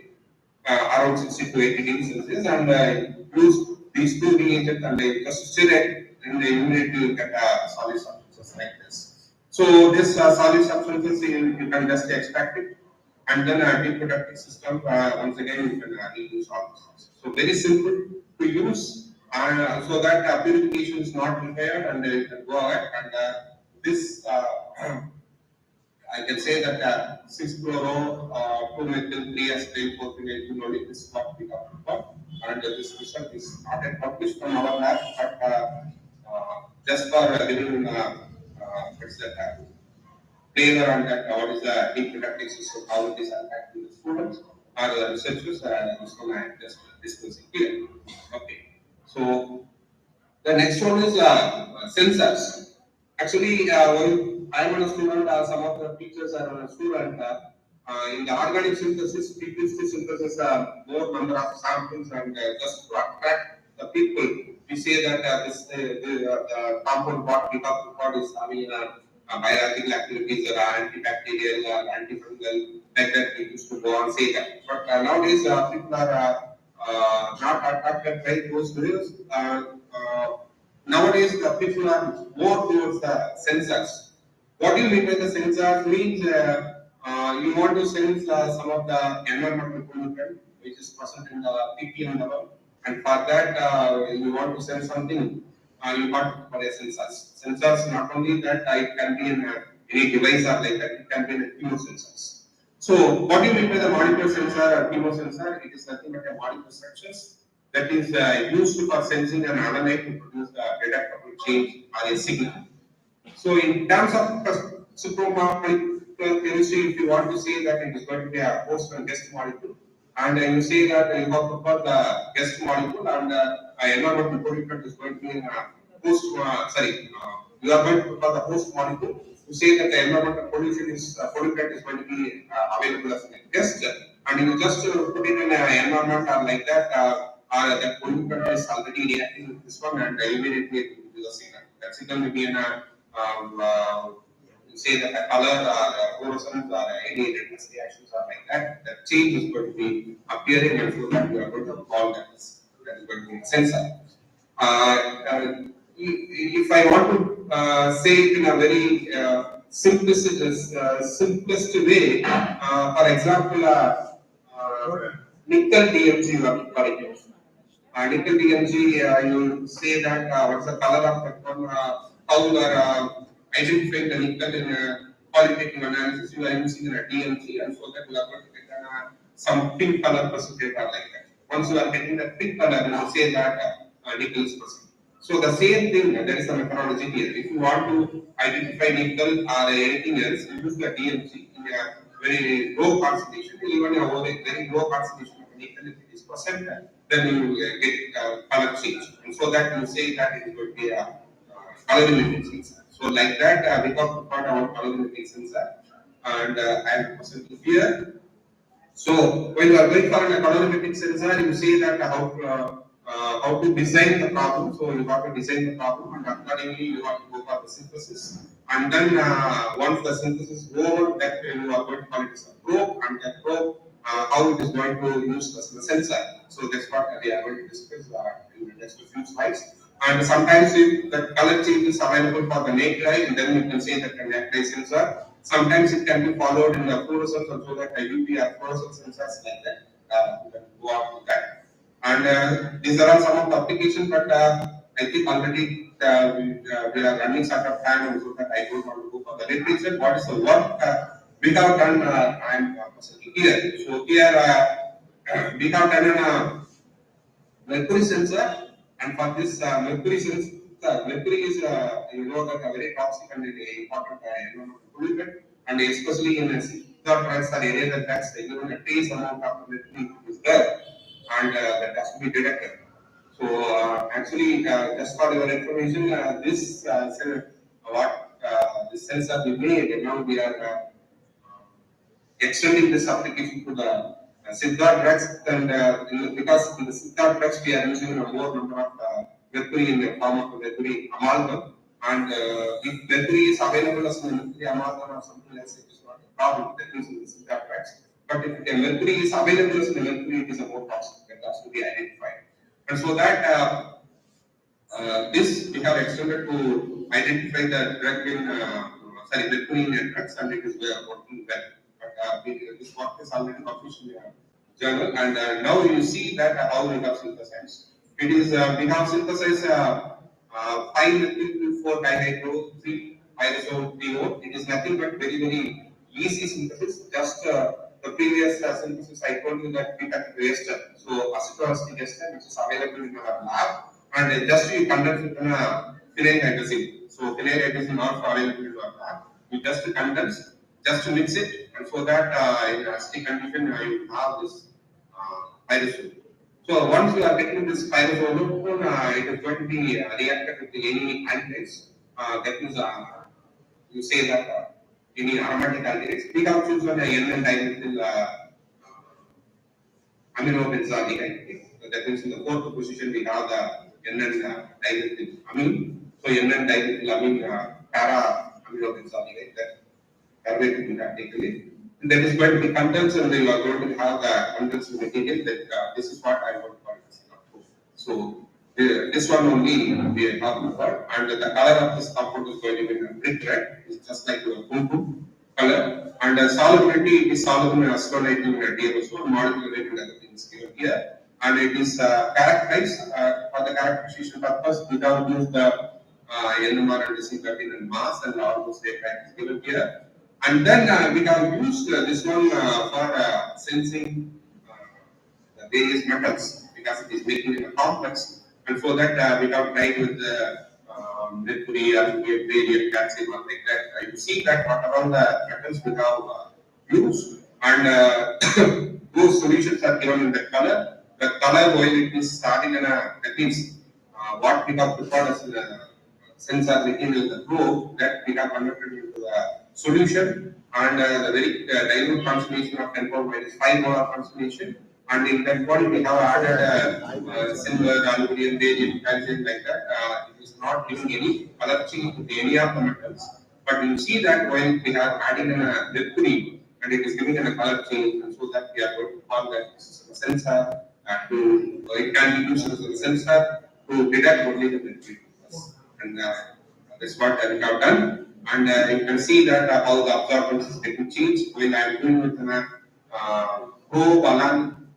around 60 to 80 degrees Celsius, and use these two reagents and just stir it, and immediately you get solid substances like this. So this solid substances you can just extract it, and then anti-protective system once again you can use all this. So very simple to use. So that purification is not required, and you can go ahead, and this I can say that 6-chloro 2-methyl 3-acetyl 4-phenyl quinolate is what we have for, and this result is not yet published from our lab, but just for giving what's that flavor on that, what is the reproductive system, how it is affecting the students or the researchers, this one I am just discussing here. Okay. So the next one is sensors. Actually, when I am a student, some of the teachers are a student. In the organic synthesis, we use to synthesis more number of samples, and just to attract the people, we say that the compound what we have prepared is having biological activities or antibacterial or antifungal, like that we used to go and say that. But nowadays, people are not attracted by those videos. Nowadays, the people are more towards the sensors. What do you mean by the sensors? Means you want to sense some of the environmental pollutant which is present in the ppm level, and for that you want to sense something. You got for a sensors. Sensors not only that it can be in any device or like that. It can be in chemosensors. So, what do you mean by the molecular sensor or chemosensor? It is nothing but a molecular structures that is used for sensing an analyte to produce the detectable change or a signal. So, in terms of supramolecular chemistry, if you want to say that it is going to be a host and guest molecule, and you say that you have to put the guest molecule, and environmental pollutant is going to be a host. You are going to put the host molecule. To say that the environmental pollutant is going to be available as a guest, and you just put it in an environment or like that, that pollutant is already reacting with this one, and immediately it will do the signal. That signal will be in a say that a color or fluorescence or any redness reactions are like that. The change is going to be appearing, and so that you are going to call that is going to be a sensor. If I want to say it in a very simplest way, for example, nickel DMG you have got it. Nickel DMG, you say that what's the color of the one, how you are identifying the nickel in qualitative analysis, you are using a DMG, and so that you are going to get some pink color percentage or like that. Once you are getting the pink color, you say that nickel is present. So the same thing, there is a methodology here. If you want to identify nickel or anything else, you use the DMG in a very low concentration, even a very low concentration of nickel, if it is present, then you get color change. And so that you say that it is going to be a colorimetric sensor. So like that, we talked about our colorimetric sensor, and I am presenting here. So when you are going for a colorimetric sensor, you say that how to design the problem. So you have to design the problem, and accordingly you have to go for the synthesis. And then once the synthesis is over, that you are going to call it as a probe, and that probe how it is going to use the sensor. So that's what we are going to discuss in the next few slides. And sometimes if the color change is available for the naked eye, and then you can say that the naked eye sensor. Sometimes it can be followed in the fluorescence, so that the UV or fluorescence sensors like that you can go out with that. And these are all some of the applications, but I think already we are running short of time, and so that I don't want to go for the literature. What is the work we have done? I am presenting here. So here we have done a mercury sensor, and for this mercury sensor, mercury is you know that a very toxic and important pollutant, and especially in drugs or any other drugs, even a trace amount of mercury is there, and that has to be detected. So actually, just for your information, this sensor we made, and now we are extending this application to the Siddharth drugs, and because in the Siddharth drugs we are using a more number of mercury in the form of mercury amalgam, and if mercury is available as a mercury amalgam or something else, it is not a problem. That means in the Siddharth drugs. But if the mercury is available as a mercury, it is a more toxic, that has to be identified. And so that this we have extended to identify the drug in mercury in drugs, and it is working well. But this work is already officially journal, and now you see that how we have synthesized. It is we have synthesized 5-4 dihydro 3-pyrazole phenol. It is nothing but very easy synthesis. Just the previous synthesis I told you that we have to ester. So acetoacetic ester, which is available in our lab, and just you condense it in a phenyl hydrazine. So phenyl hydrazine also available in our lab. You just condense, just to mix it, and so that in a stick condition you have this pyrazole. So once you are getting this pyrazole, it is going to be reacted with any alkylates. That is, you say that any aromatic alkylates. We have chosen N dimethyl aminobenzaldehyde. That means in the fourth position we have the N dimethyl amine. So N dimethyl amine para aminobenzaldehyde. That conveyed to be practically. And that is going to be condensed, and you are going to have the condensed material. That this is what I want to call it. So this one only we are talking about, and the color of this compound is going to be brick red. It's just like a kumkum color, and the solubility is soluble in acetonite in DMSO, molecular weight and other things given here, and it is characterized for the characterization purpose. We have used the NMR and C13 and mass, and all those data is given here. And then we have used this one for sensing the various metals, because it is making it a complex, and for that we have tried with the mercury, aluminum, barium, calcium, or like that. You see that what around the metals we have used, and those solutions are given in the color. The color, while it is starting in that means what we have prepared as a sensor material, the probe, that we have converted into the solution, and the very dilute concentration of 10 power -5 molar concentration, and in that body we have added silver, aluminum, barium, calcium, like that. It is not giving any color change to any of the metals, but you see that when we are adding in a mercury, and it is giving a color change, and so that we are going to call that this is a sensor. It can be used as a sensor to detect only the mercury. And that's what we have done. And you can see that how the absorbance is getting changed when I am doing with probe along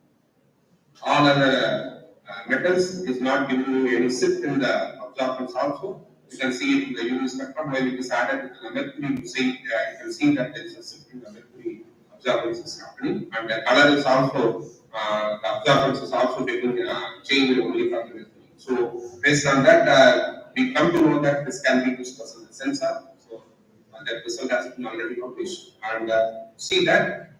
all other metals. It is not giving you any shift in the absorbance also. You can see it in the UV spectrum when it is added to the mercury. You can see that there is a shift in the mercury absorbance is happening, and the color is also the absorbance is also getting changed only from the mercury. So based on that, we come to know that this can be used as a sensor. So that result has been already published, and see that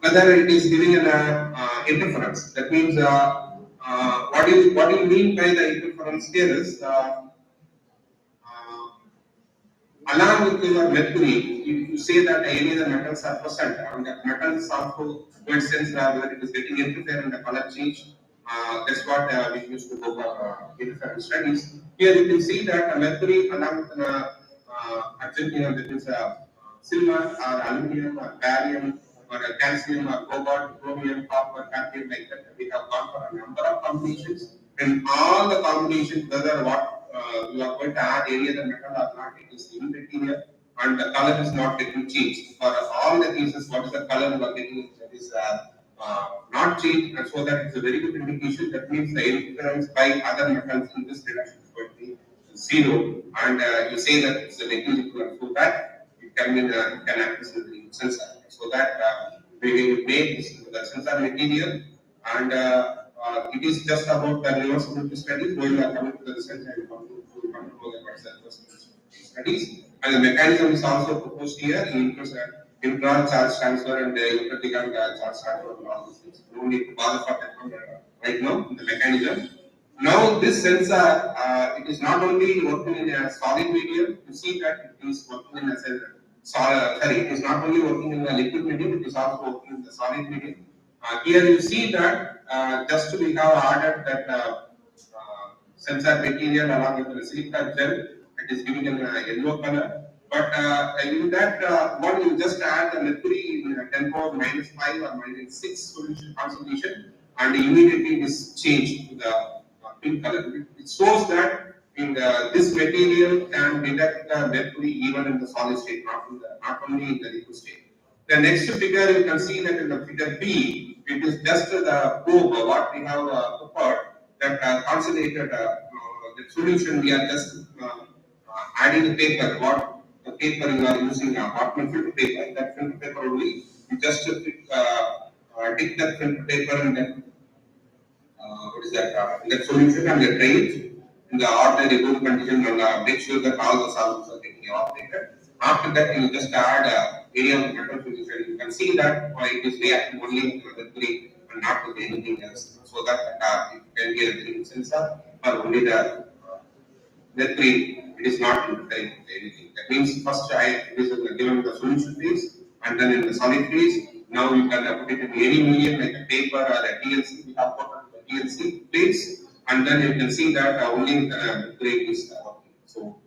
whether it is giving an interference. That means what do you mean by the interference here is along with your mercury, you say that any of the metals are present, and the metals also will sense whether it is getting interfered in the color change. That's what we used to go for interference studies. Here you can see that mercury along with Argentina, that is silver or aluminum or barium or calcium or cobalt, chromium, copper, cadmium, like that. We have gone for a number of combinations. And all the combinations, whether what you are going to add any other metal or not, it is in material, and the color is not getting changed. For all the cases, what is the color you are getting that is not changed, and so that is a very good indication. That means the interference by other metals in this reduction is going to be zero, and you say that it's a negligible, so that it can be can act as a sensor. So that we will make this the sensor material, and it is just about the reversibility studies. When we are coming to the research, I will come to know the reversibility studies, and the mechanism is also proposed here in neutron charge transfer and electric charge transfer and all these things. No need to bother for that one right now in the mechanism. Now this sensor, it is not only working in a solid medium. You see that it is working in a it is not only working in the liquid medium, it is also working in the solid medium. Here you see that just we have added that sensor material along with the silica gel. It is giving a yellow color. But in that one, you just add the mercury in 10 power minus 5 or minus 6 solution concentration, and immediately it is changed to the pink color. It shows that in this material can detect the mercury even in the solid state, not only in the liquid state. The next figure, you can see that in the figure B, it is just the probe what we have prepared, that concentrated the solution. We are just adding the paper. What the paper you are using, Hartmann filter paper. That filter paper only. You just take that filter paper and then what is that? That solution and then drain it in the ordinary room condition and make sure that all the solvents are taken evaporated. After that, you just add area of metal solution. You can see that it is reacting only with the mercury and not with anything else. So that it can be a green sensor or only the mercury. It is not interfering with anything. That means first it is given the solution phase and then in the solid phase. Now you can put it in any medium like a paper or a TLC. We have put on the TLC plates, and then you can see that only the mercury is working. So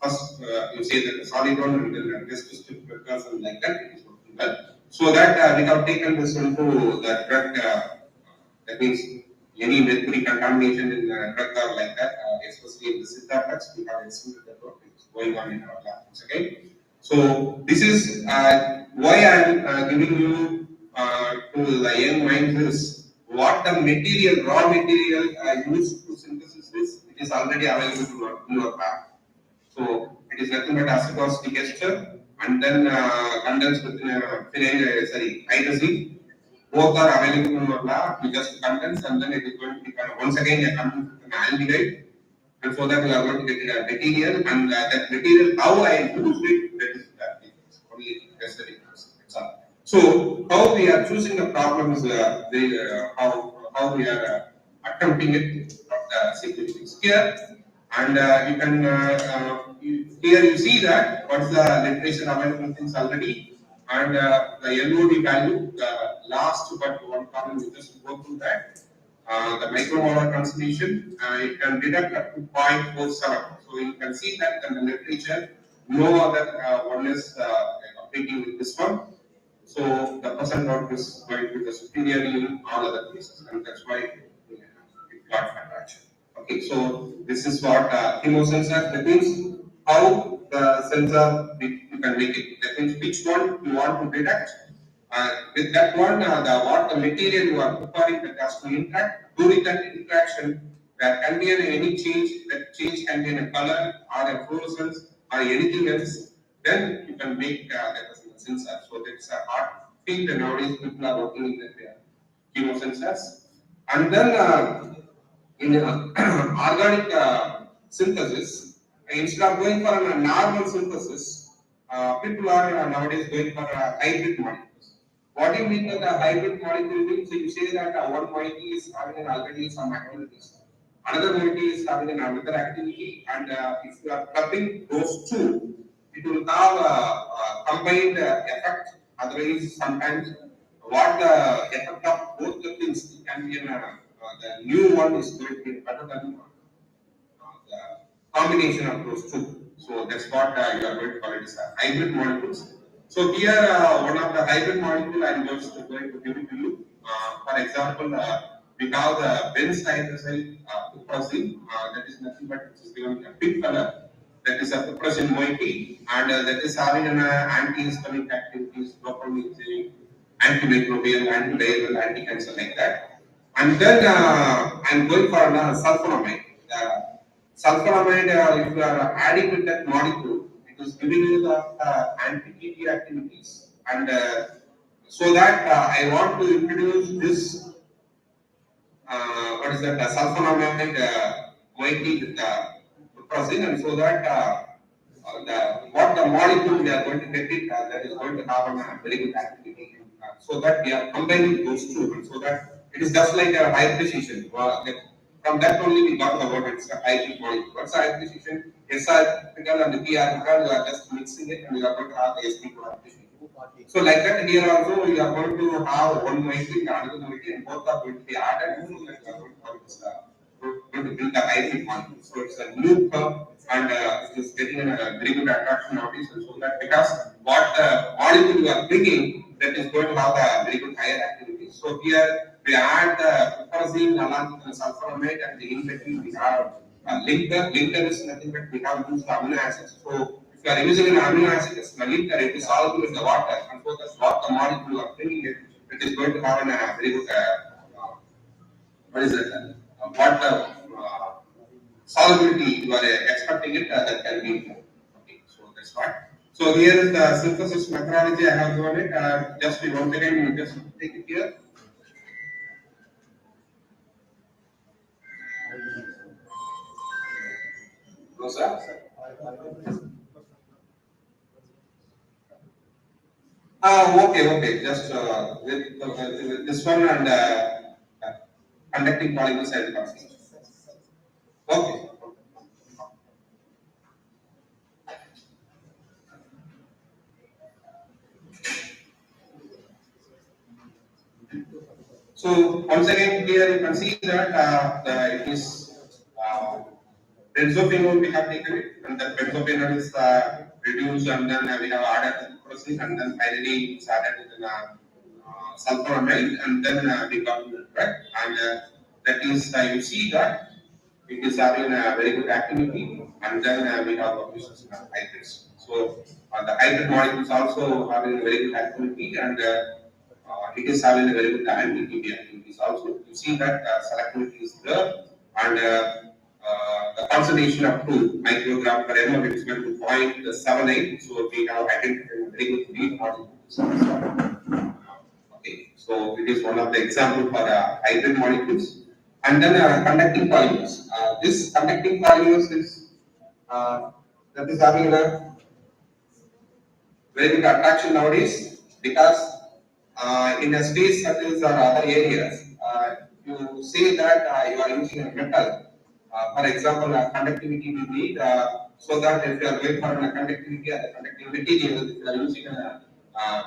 first you say that the solid one and then test strip vectors and like that it is working well. So that we have taken this into the drug. That means any mercury contamination in the drug or like that, especially in the Siddharthas, we have extended the work which is going on in our labs. Okay. So this is why I am giving you to the young minds is what the material, raw material used to synthesis is. It is already available in your lab. So it is nothing but acetoacetic ester and then condensed with hydrazine. Both are available in your lab. You just condense and then it is going to be once again a condensed with an aldehyde. And so that we are going to get a material, and that material, how I use it, that is only necessary. So how we are choosing the problems, how we are attempting it, significance here, and you can here you see that what's the literature available things already, and the LOD value, the last but one column, we just go through that. The micromolar concentration, it can detect up to 0.47. So you can see that in the literature, no other one is competing with this one. So the percent out is going to be the superior in all other cases, and that's why it got fraction. Okay, so this is what chemosensor, that means how the sensor you can make it. That means which one you want to detect. With that one, what the material you are preparing that has to interact. During that interaction, there can be any change. That change can be in a color or a fluorescence or anything else. Then you can make that as a sensor. So that's a hard field, and nowadays people are working in that chemosensors. And then in organic synthesis, instead of going for a normal synthesis, people are nowadays going for hybrid molecules. What do you mean that a hybrid molecule means? So you say that one molecule is having already some activities, another molecule is having another activity, and if you are clubbing those two, it will have a combined effect. Otherwise, sometimes what the effect of both the things can be the new one is going to be better than the combination of those two. So that's what you are going to call it as a hybrid molecules. So here, one of the hybrid molecule I am just going to give it to you. For example, we have the benzyl piperazine. That is nothing but it is given a pink color. That is a piperazine moiety, and that is having an anti-histaminic activities, dopamine, antimicrobial, antiviral, anti-cancer like that. And then I'm going for sulfonamide. Sulfonamide, if you are adding with that molecule, it is giving you the anti-TT activities. And so that I want to introduce this, what is that, sulfonamide moiety with piperazine, and so that what the molecule we are going to get it, that is going to have a very good activity. So that we are combining those two, and so that it is just like a hybridization. From that only we got the word it's a hybrid molecule. What's a hybridization? SR and the PR, you are just mixing it and you are going to have the sp2 hybridization. So like that here also you are going to have one molecule and another molecule, and both are going to be added, so that you are going to have this, going to build the hybrid molecule. So it's a new curve, and it is getting a very good attraction nowadays, and so that because what the molecule you are bringing, that is going to have a very good higher activity. So here we add the piperazine along with the sulfonamide, and in between we have linker. Linker is nothing but we have used amino acids. So if you are using an amino acid as a linker, it is soluble in the water, and so that's what the molecule you are bringing it is going to have a very good what is it? What the solubility you are expecting it, that can be. Okay, so that's what. So here is the synthesis methodology I have given it. Just once again, just take it here. No, sir. Okay. Just with this one and conducting polymers and process. Okay. So once again here you can see that it is benzophenone we have taken it, and the benzophenone is reduced, and then we have added process, and then finally it's added with sulfonamide, and then we got the right, and that is you see that it is having a very good activity, and then we have hybrids. So the hybrid molecules also having a very good activity, and it is having a very good anti-TB activities also. You see that selectivity is there, and the concentration up to microgram per ml is equal to 0.78. So we have identified a very good lead molecules. Okay, so it is one of the examples for hybrid molecules. And then conducting polymers. This conducting polymers is that is having a very good attraction nowadays, because in a space settles or other areas, you say that you are using a metal. For example, conductivity we need, so that if you are going for a conductivity or the conducting material, if you are using a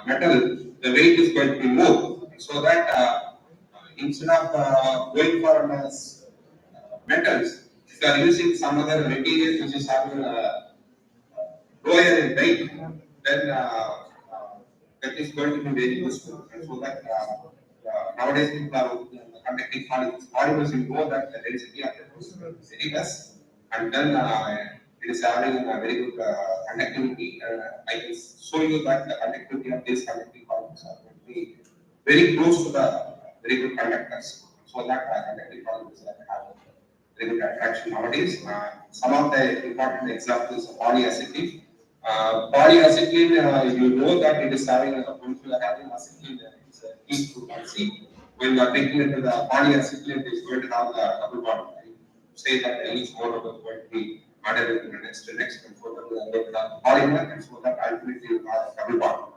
metal, the weight is going to be more. So that instead of going for metals, if you are using some other material which is having lower in weight, then that is going to be very useful. And so that nowadays people are conducting polymers. Polymers, you know that the density of the is very less, and then it is having a very good conductivity. I can show you that the conductivity of these conducting polymers are going to be very close to the very good conductors. So that conducting polymers that have very good attraction nowadays. Some of the important examples of polyacetylene. Polyacetylene, you know that it is having a potential having acetylene, it's a heat to see. When you are taking it to the polyacetylene, it is going to have the double bond. Say that each one of them is going to be added in the next, and so that we are going to have polymer, and so that ultimately you have double bond.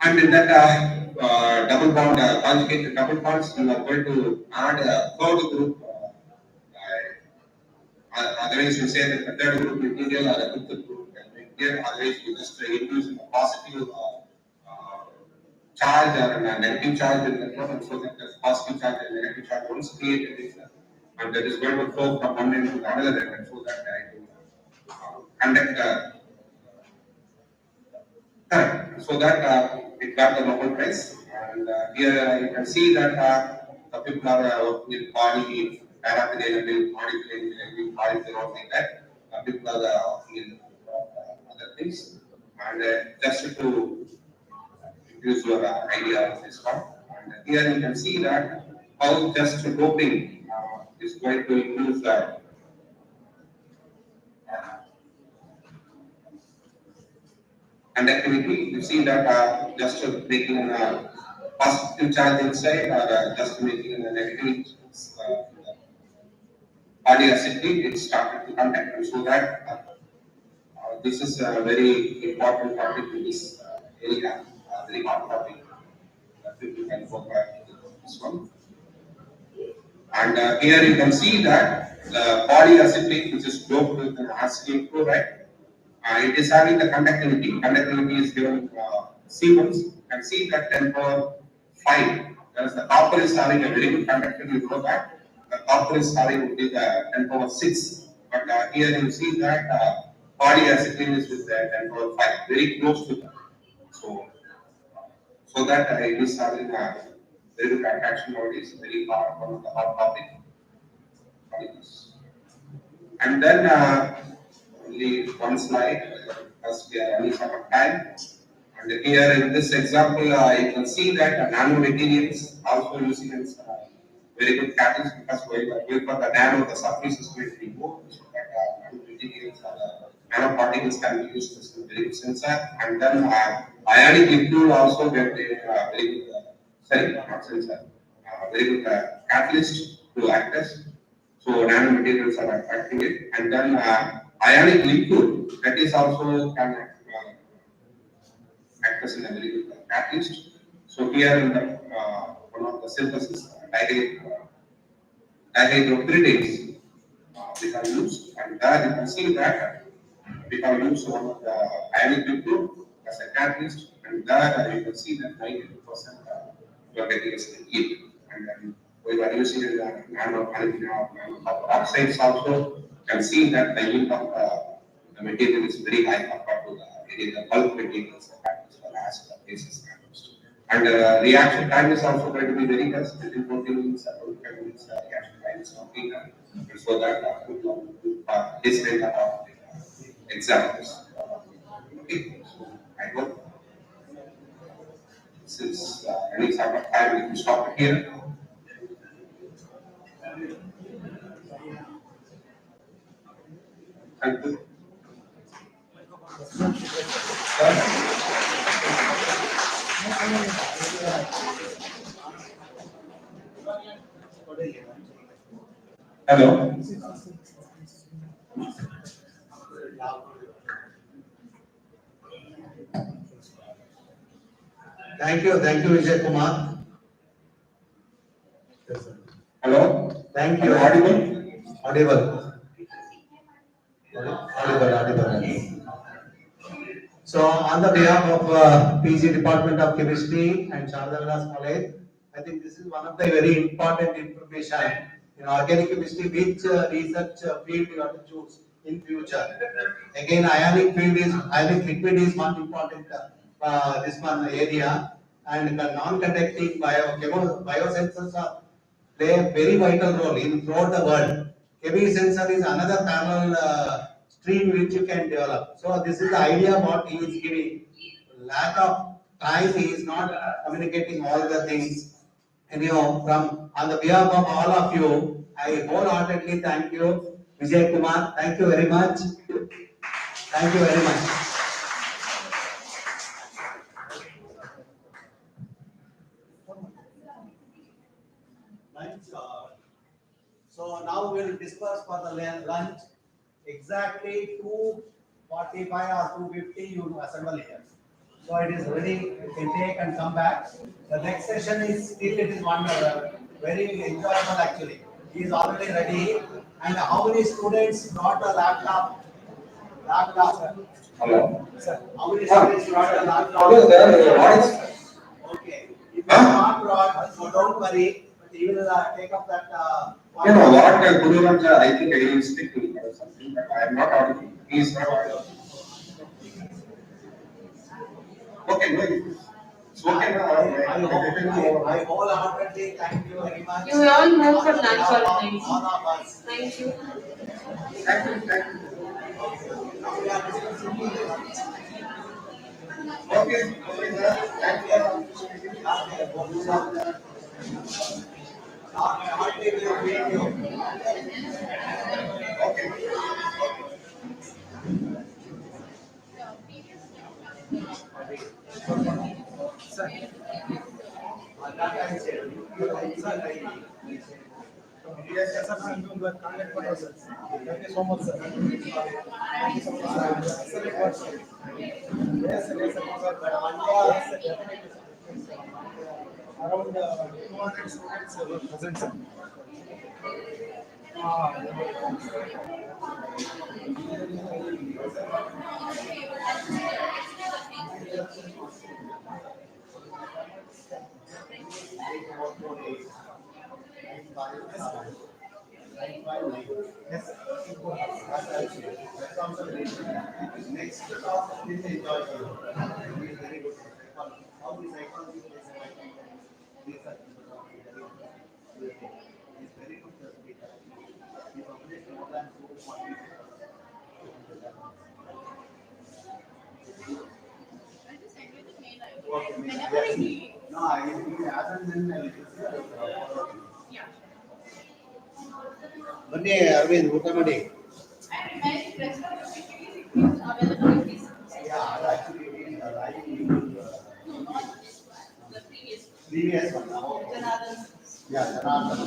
And in that double bond, conjugated double bonds, you are going to add a third group. Otherwise, you say that the third group material or the fifth group material. Otherwise, you just induce a positive charge or a negative charge in the network, so that the positive charge and negative charge once created, and that is going to flow from one end to another end, and so that it will conduct. Correct. So that it got the Nobel Prize, and here you can see that the people are working in poly, paraphenylene, polyphenylene, polyphenol like that. People are working in other things, and just to use your idea of this one. And here you can see that how just doping is going to use that. Conductivity, you see that just making a positive charge inside or just making a negative polyacetylene, it started to conduct, and so that this is a very important topic in this area, very hot topic. You can go back to this one. And here you can see that the polyacetylene, which is doped with an acetate chloride, it is having the conductivity. Conductivity is given C1. You can see that 10 power 5. Whereas the copper is having a very good conductivity. You know that the copper is having only the 10 power 6. But here you see that polyacetylene is with the 10 power 5, very close to that. So that it is having a very good attraction nowadays, very hot, one of the hot topic. And then only one slide, because we are running out of time. And here in this example, you can see that nanomaterials also using very good catalyst, because going for the nano, the surface is going to be more, so that nanomaterials or nanoparticles can be used as a very good sensor. And then ionic liquid also get a very good, not sensor, very good catalyst to act as. So nanomaterials are attracting it, and then ionic liquid, that is also can act as a very good catalyst. So here in the one of the synthesis, dihydropyridates we have used, and there you can see that we have used one of the ionic liquid as a catalyst, and there you can see that 92% you are getting as a yield, and then we are using the nano oxides also. You can see that the yield of the material is very high compared to the bulk materials as well as the basis metals. And reaction time is also going to be very less, within 14 minutes or 25 minutes. Reaction time is not bigger, so that this kind of examples. Okay, so I hope since any sort of time we can stop it here. Thank you. Hello. Thank you, Vijay Kumar. Hello. Thank you. Audible. So, on the behalf of PG Department of Chemistry and Sharda Vilas College, I think this is one of the very important information in organic chemistry, which research field you have to choose in future. Again, ionic liquid is one important this one area, and the non-conducting biosensors are play a very vital role in throughout the world. KV sensor is another parallel stream which you can develop. So this is the idea what he is giving. Lack of time, he is not communicating all the things. And from on the behalf of all of you, I wholeheartedly thank you, Vijay Kumar. Thank you very much. Thank you very much. So now we will disperse for the lunch. Exactly 2:45 or 2:50 you assemble here. So it is ready, you can take and come back. The next session is still it is one very enjoyable actually. He is already ready. And how many students brought a laptop? Hello? Sir, how many students brought a laptop? Hello, sir. Okay. If you have not brought, so don't worry. But he will take up that. No, no, what Guru Ram sir, I think I will stick to it or something, but I am not audible. He is not audible. Okay, no issues. It's okay now. I wholeheartedly thank you very much. You will all move from lunch All already. of us. Thank you. Thank you, thank you. Okay, okay, sir. Thank you. Heartily will meet you. Okay. Yes, sir, I'm doing the contact for us, sir. Thank you so much, sir. Thank you so much, sir. Excellent work, sir. Yes, sir, yes, sir. Yes, sir, definitely, sir. Around 200 students were present, sir. Yes, sir. That's also very good. Next talk is enjoyable. He is very good. How the psychology plays a vital role. These are he is very good speaker. He published more than 240. Okay, no, I hasn't been ಬನ್ನಿ ಅರವಿಂದ್ ಊಟ ಮಾಡಿ previous one now. Yeah, Janardhan.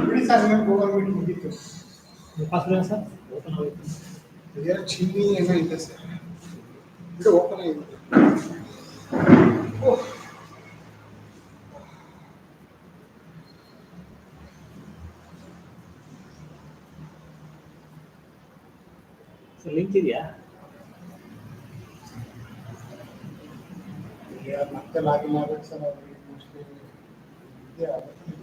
ಬಿಡಿ sir ನೀವು Google meet ಮುಗೀತು password sir open ಆಗುತ್ತೆ ಇದೇನೋ ಚಿನ್ನಿ ಏನೋ ಇದೆ ಸರ್ ಇದು ಓಪನ್ ಆಗಿದೆ ಓಹ್ ಸರ್ ಲಿಂಕ್ ಇದೆಯಾ ಮತ್ತೆ ಲಾಗಿನ್ ಆಗ್ಬೇಕು ಸರ್ ಅವ್ರಿಗೆ ಮೋಸ್ಟ್ಲಿ ಇದೆ ಆಗುತ್ತೆ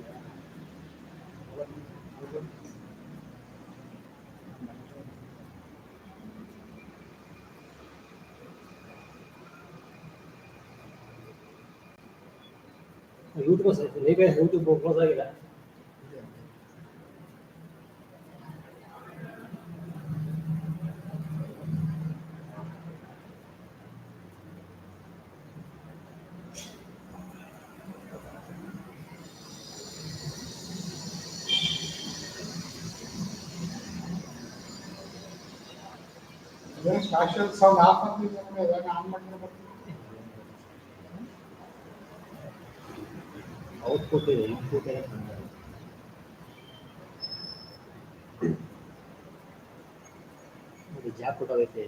ಯೂಟ್ಯೂಬ್ ಸರ್ ಹೇಗೆ ಯೂಟ್ಯೂಬ್ ಕ್ಲೋಸ್ ಆಗಿಲ್ಲ ಅದೇನೋ ಸ್ಪೆಷಲ್ ಸೌಂಡ್ ಆಫ್ ಆಗ್ತಿದೆ ಅಂದ್ರೆ ಇವಾಗ ಆನ್ ಮಾಡ್ಕೊಂಡು ಬರ್ತೀನಿ ಔಟ್ಪುಟ್ ಇದೆ ಇನ್ಪುಟ್ ನೋಡಿ ಜಾಕ್ ಕೊಟ್ಟೋಗೈತೆ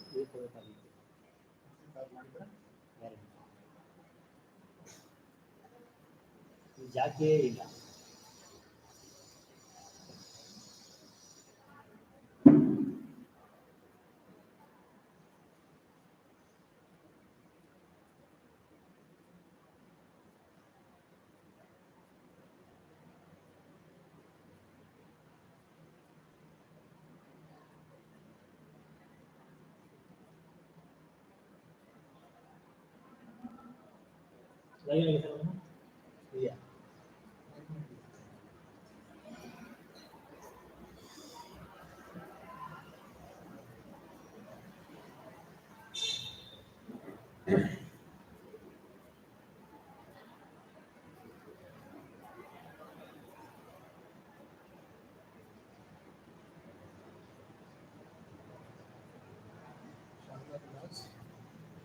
ಇದು ಕೊಡಬೇಕಾಗಿತ್ತು ಈ ಜಾಕೇ ಇಲ್ಲ ಲೈವ್ ಆಗಿದೆ ಇದೆಯಾ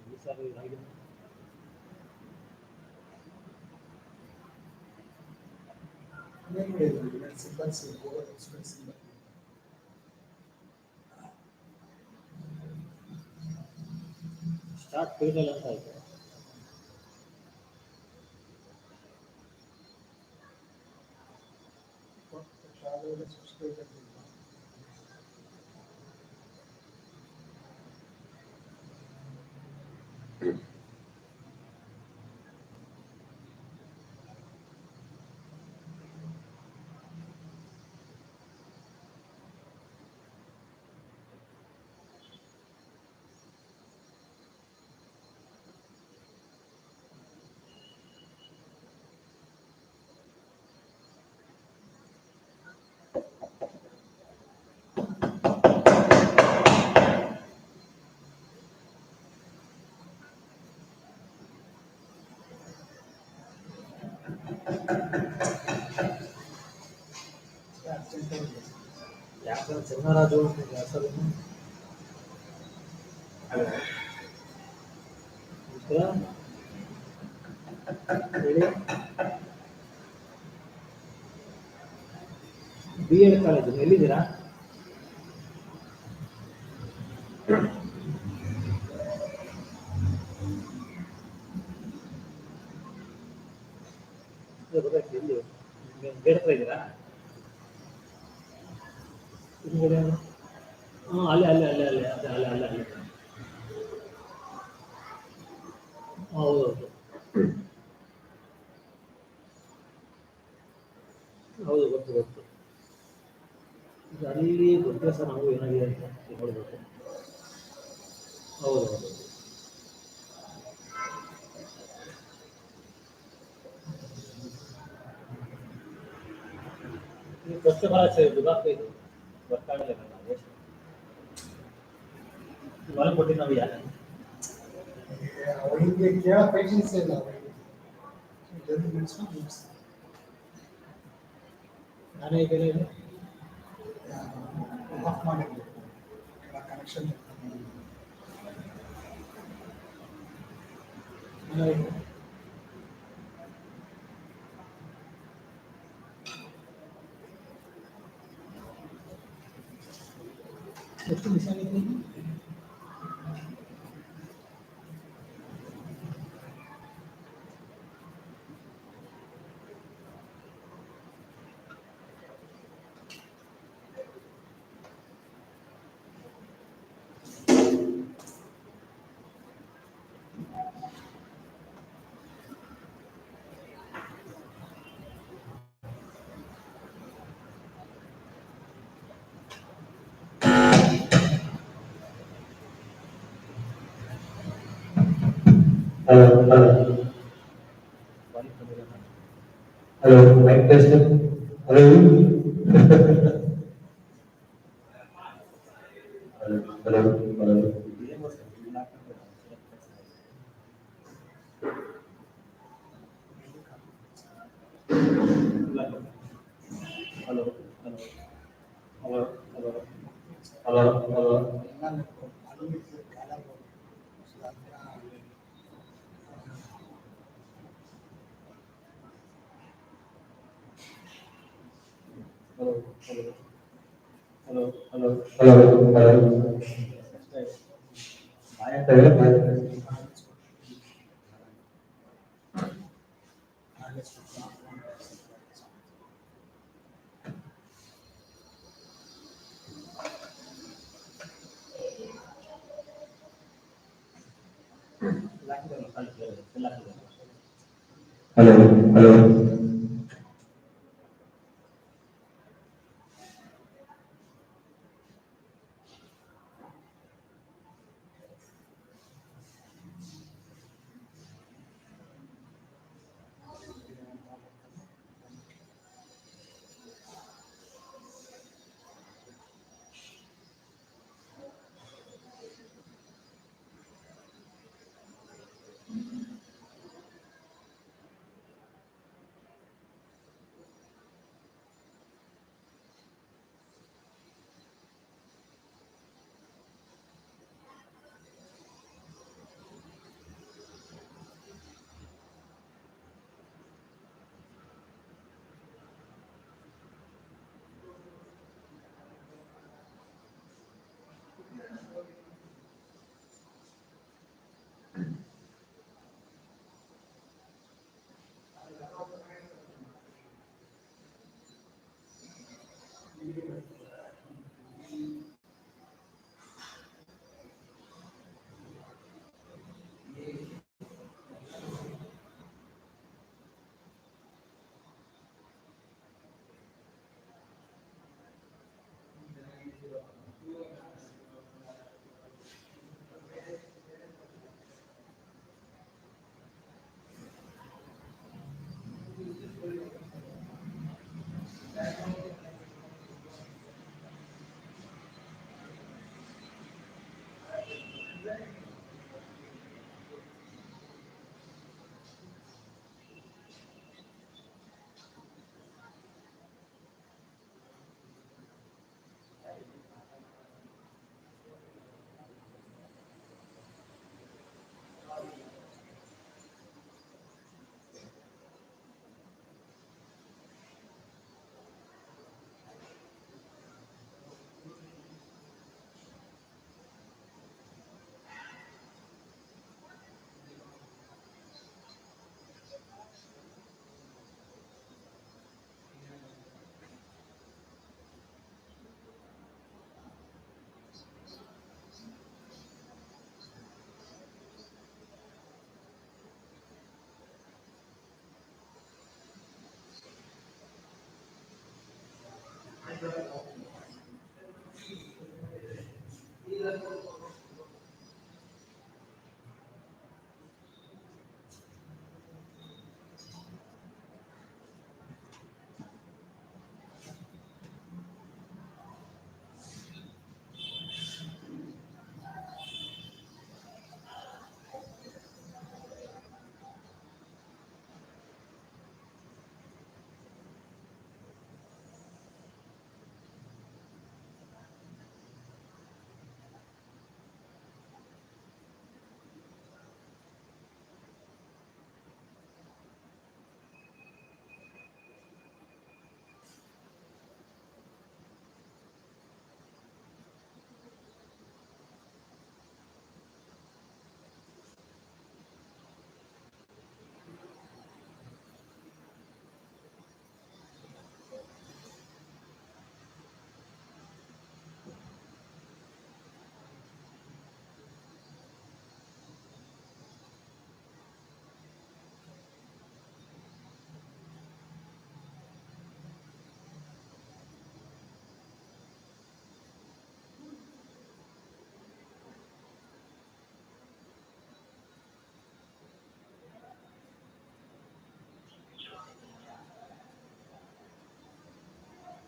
ಈ ಸರ್ ಇದಾಗಿದೆ ಏನು ಮಾಡಿದ್ರು symbols Google express symbol start ಪೇಜಲ್ಲಿ ಅಂತ ಆಯ್ತು ಶಾಲೆಯಲ್ಲಿ ಸಬ್ಸ್ಕ್ರೈಬ್ ಆಗಿಲ್ಲ ಯಾಕಂದ್ರೆ ಚೆನ್ನರಾಜು ಹೆಸರು ಹೇಳಿ ಬಿ ಎಡ್ ಕಾಲೇಜು ಎಲ್ಲಿದ್ದೀರಾ ಗೊತ್ತಾಗ್ತದೆ ಎಲ್ಲಿ ಬೇಡ ಹತ್ರ ಇದ್ದೀರಾ ಹಾಂ ಅಲ್ಲೇ ಅಲ್ಲೇ ಅಲ್ಲೇ ಅಲ್ಲೇ ಅದೇ ಅಲ್ಲೇ ಅಲ್ಲೇ ಅಲ್ಲೇ ಹೌದೌದು ಹೌದು ಗೊತ್ತು ಗೊತ್ತು ಇದು ಅಲ್ಲಿ ಗೊತ್ತಿಲ್ಲ ಸರ್ ನಾವು ಏನಾಗಿದೆ ಅಂತ ನೋಡಬೇಕು ಹೌದು ಹೌದು ನೀವು ಫಸ್ಟ್ ಭಾಳ ದುಬಾಕ ಇದು ಗೊತ್ತಾಗಲಿಲ್ಲ ನನಗೆ ಹೊರಗೆ ಕೊಟ್ಟಿದ್ದು ನಾವು ಯಾಕೆ ಅವರಿಗೆ ಕೇಳೋ ಪೇಷನ್ಸ್ ಇಲ್ಲ ಅವರಿಗೆ ಜಲ್ದಿ ಮುಗಿಸ್ಕೊಂಡು ಮುಗಿಸ್ತಾರೆ ನಾನೇ ಈಗ ಇದೆ ಆಫ್ ಮಾಡಿರಲಿ ಕನೆಕ್ಷನ್ ಎಷ್ಟು ಮಿಸ್ ಆಗಿತ್ತು ಈಗ? Hello, hello. Hello, mic testing. Hello. Hello, hello, hello. Hello, hello, hello, hello, hello, hello. Hello, hello, hello, hello, Hello, hello. Hello. Hello, hello.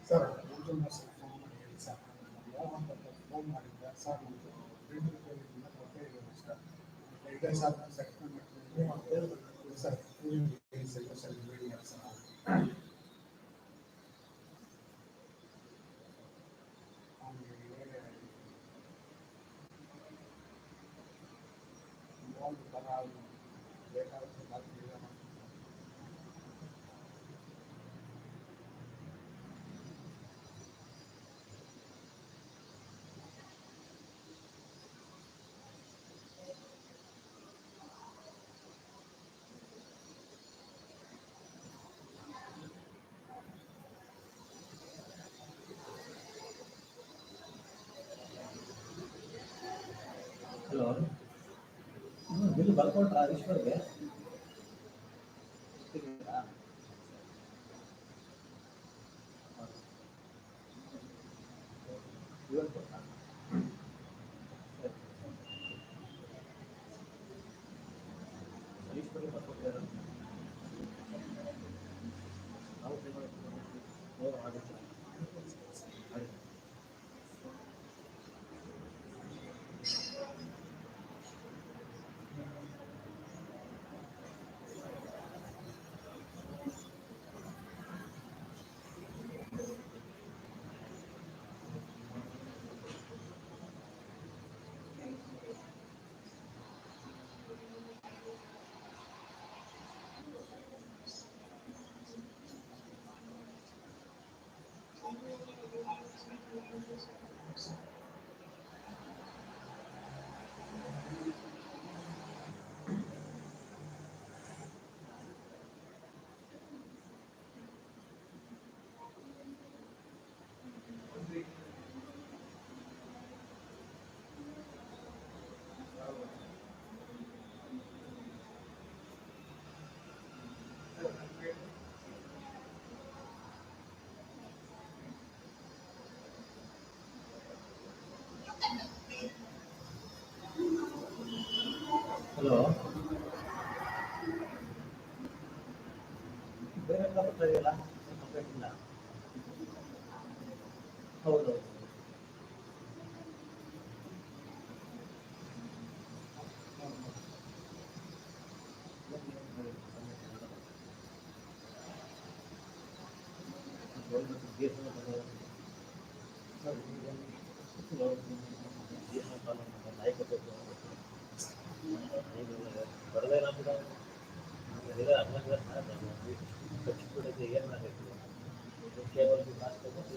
Sir ಒಂದು ಫೋನ್ ಮಾಡಿ ಸರ್ ಯಾವಂತ ಫೋನ್ ಮಾಡಿದ್ದೆ sir ಒಂದು print ಇಂದ ಕೊಟ್ಟೆ ಇದೆ ಸರ್ ಇದೆ sir sector sir sir hello bill ಬರ್ಕೊಟ್ರಾ ಈಶ್ವರ್ಗೆ ಇವತ್ತು ಕೊಟ್ರಾ? ಈಶ್ವರ್ಗೆ ಬರ್ಕೊಟ್ಟಿದ್ದಾರೆ ನಾವು ಆಗುತ್ತೆ ಹಲೋ ಬೇರೆ ಎಲ್ಲ ಬರ್ತಾ ಇದೆಯಲ್ಲ ಕಂಪ್ಲೇಂಟ್ ಇಲ್ಲ ಹೌದು ಬರದೇ ನಮ್ಗೆ ಖರ್ಚು ಏನು ಮಾಡಬೇಕು ಕೇವಲ ಕಾಸು ತಗೊಂಡು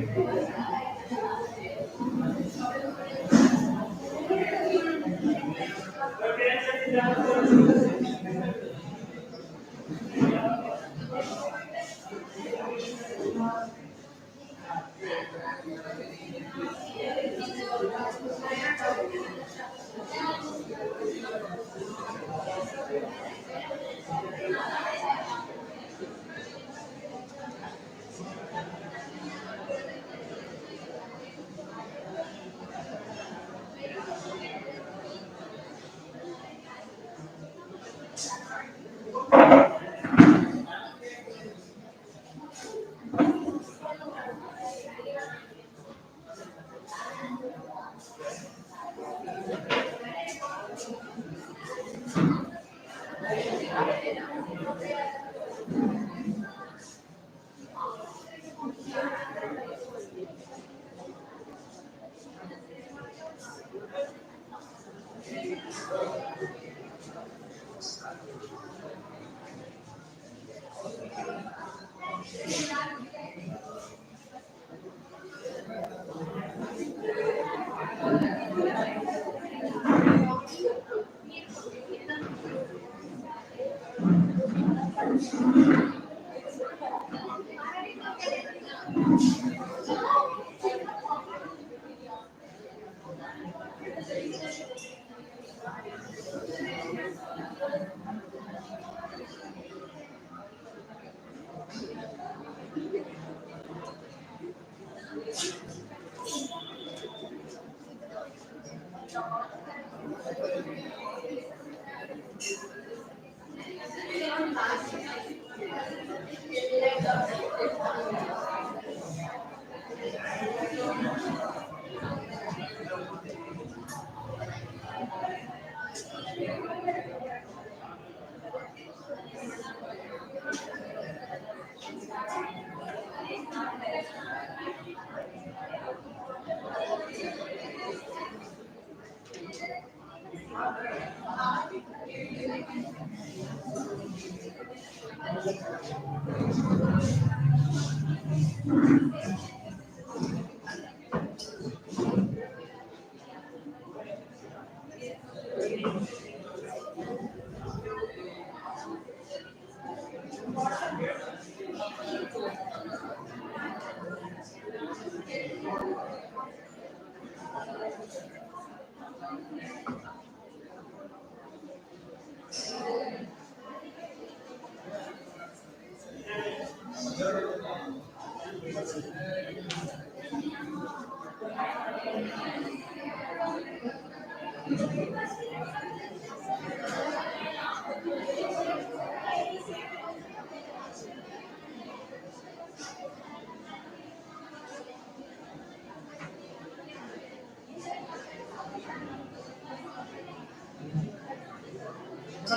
ಮೇಡಮ್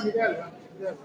ಇದೆ ಅಲ್ವಾ? ಇದೆ ಅಲ್ವಾ?